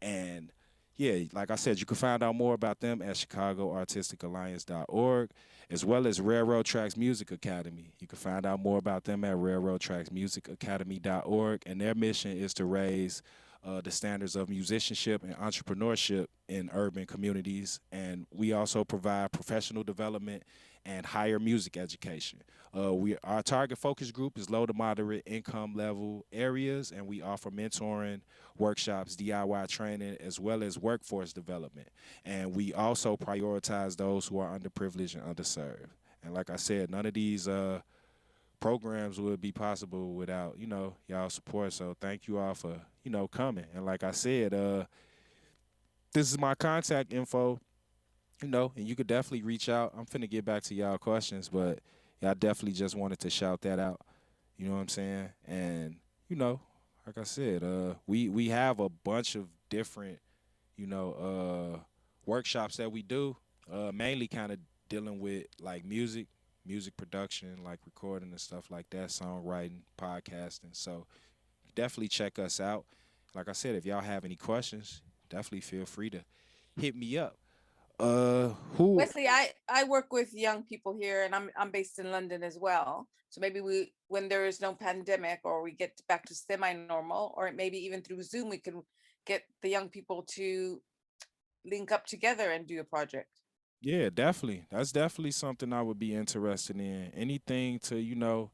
And yeah, like I said, you can find out more about them at chicagoartisticalliance.org, as well as Railroad Tracks Music Academy. You can find out more about them at railroadtracksmusicacademy.org, and their mission is to raise the standards of musicianship and entrepreneurship in urban communities. And we also provide professional development and higher music education. Our target focus group is low to moderate income level areas, and we offer mentoring, workshops, DIY training, as well as workforce development. And we also prioritize those who are underprivileged and underserved. And like I said, none of these programs would be possible without, y'all support. So thank you all for, coming. And like I said, this is my contact info, and you could definitely reach out. I'm finna get back to y'all questions, but yeah, I definitely just wanted to shout that out. You know what I'm saying? And, like I said, we have a bunch of different, workshops that we do, mainly kind of dealing with like music production, like recording and stuff like that, songwriting, podcasting. So definitely check us out. Like I said, if y'all have any questions, definitely feel free to hit me up. Who? Wesley, I work with young people here, and I'm based in London as well. So maybe when there is no pandemic, or we get back to semi-normal, or maybe even through Zoom, we can get the young people to link up together and do a project. Yeah, definitely. That's definitely something I would be interested in. Anything to,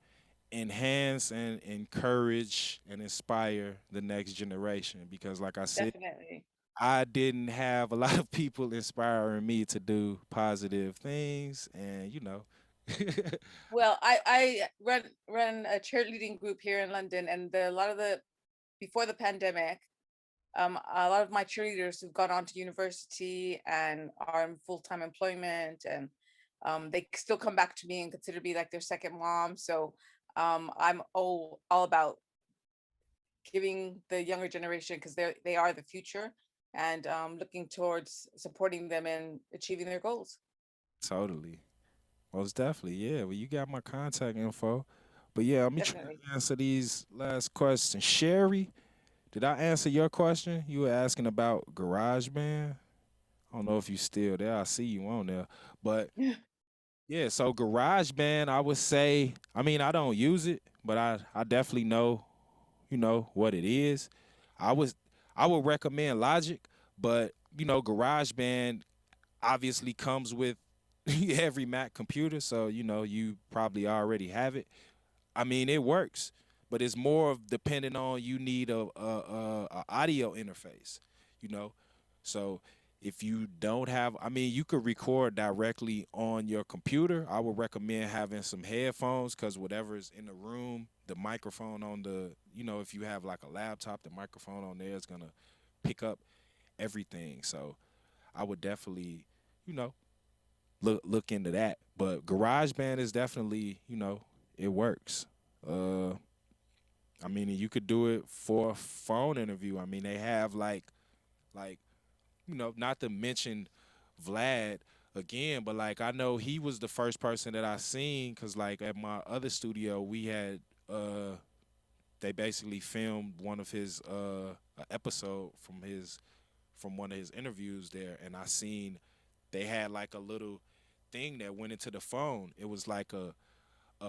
enhance and encourage and inspire the next generation. Because, like I said, Definitely. I didn't have a lot of people inspiring me to do positive things, and Well, I run a cheerleading group here in London, and a lot of before the pandemic, a lot of my cheerleaders who've gone on to university and are in full-time employment, and they still come back to me and consider me like their second mom. So I'm all about giving the younger generation, because they are the future, and looking towards supporting them in achieving their goals. totally, most definitely, yeah. Well, you got my contact info, but yeah, let me try Definitely. to answer these last questions. Sherry, did I answer your question? You were asking about GarageBand. I don't know if you still there. I see you on there, but yeah. So GarageBand, I would say. I mean, I don't use it, but I definitely know, what it is. I was I would recommend Logic, but GarageBand obviously comes with every Mac computer, so you probably already have it. I mean, it works, but it's more of depending on you need a audio interface, you know. So if you don't have, I mean, you could record directly on your computer. I would recommend having some headphones, because whatever is in the room, the microphone on the, if you have like a laptop, the microphone on there is gonna pick up everything. So I would definitely, you know, look into that. But GarageBand is definitely, it works. Uh, I mean, you could do it for a phone interview. I mean, they have like, not to mention Vlad again, but like I know he was the first person that I seen, because like at my other studio we had they basically filmed one of his a episode from one of his interviews there, and I seen they had like a little thing that went into the phone. It was like a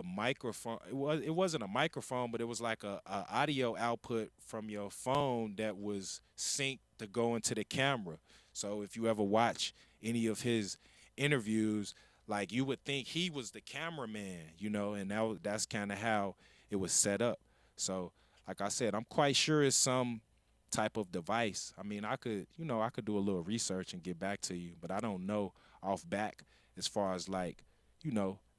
microphone. It wasn't a microphone, but it was like a audio output from your phone that was synced to go into the camera. So if you ever watch any of his interviews, like you would think he was the cameraman, and that's kind of how it was set up. So like I said, I'm quite sure it's some type of device. I mean, I could do a little research and get back to you, but I don't know off back as far as like,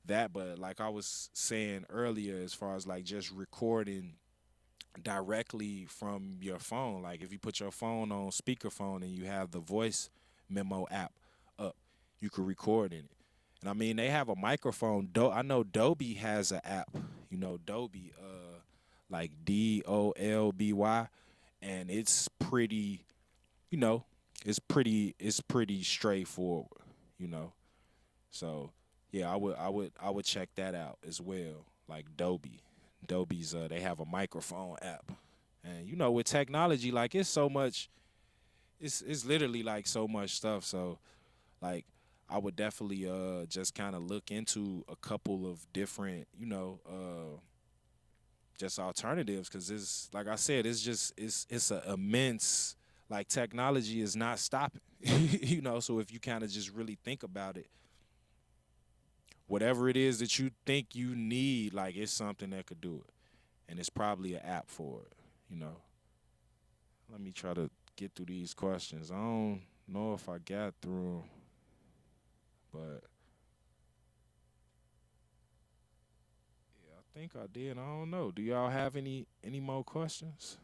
that. But like I was saying earlier, as far as like just recording directly from your phone, like if you put your phone on speakerphone and you have the voice memo app up, you could record in it. And I mean, they have a microphone. I know Dolby has an app, Dolby, like Dolby, and it's pretty, it's pretty straightforward, you know. So yeah, I would check that out as well. Like Dolby. Dolby's they have a microphone app. And with technology, like it's so much it's literally like so much stuff. So like I would definitely just kind of look into a couple of different, just alternatives, because it's like I said, it's a immense, like, technology is not stopping. So if you kind of just really think about it, whatever it is that you think you need, like, it's something that could do it, and it's probably an app for it. Let me try to get through these questions. I don't know if I got through 'em, but yeah, I think I did. I don't know. Do y'all have any more questions?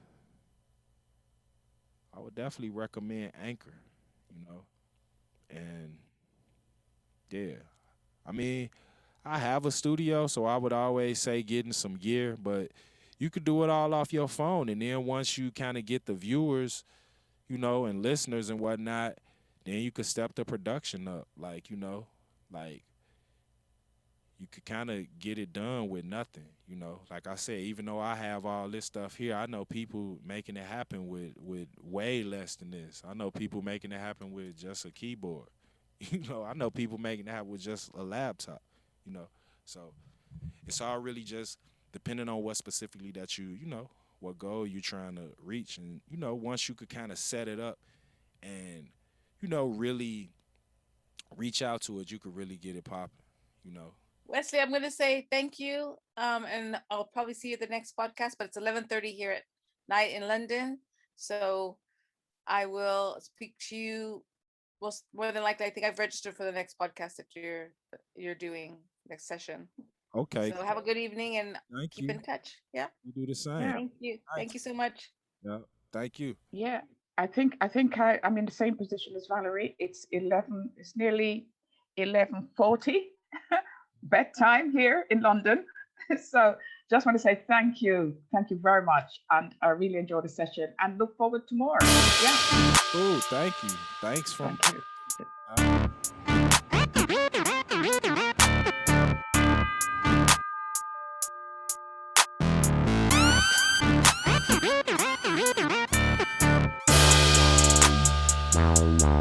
I would definitely recommend Anchor, and yeah. I mean, I have a studio, so I would always say getting some gear, but you could do it all off your phone. And then once you kind of get the viewers, and listeners and whatnot, then you could step the production up. Like, like you could kind of get it done with nothing, Like I said, even though I have all this stuff here, I know people making it happen with way less than this. I know people making it happen with just a keyboard. I know people making it happen with just a laptop, So it's all really just depending on what specifically that what goal you're trying to reach. And, once you could kind of set it up and, really reach out to it, you could really get it popping. Wesley, I'm going to say thank you. And I'll probably see you at the next podcast, but it's 11:30 here at night in London. So I will speak to you. Well, more than likely, I think I've registered for the next podcast that you're doing next session. Okay. So have a good evening and Thank keep you. in touch. Yeah. You do the same. Yeah. Thank you. Nice. Thank you so much. Yeah. Thank you. Yeah, I think I'm in the same position as Valerie. It's nearly 11:40 bedtime here in London. So just want to say thank you very much, and I really enjoyed the session and look forward to more. Yeah, Cool. Thank you. Thanks for. thank you. Uh,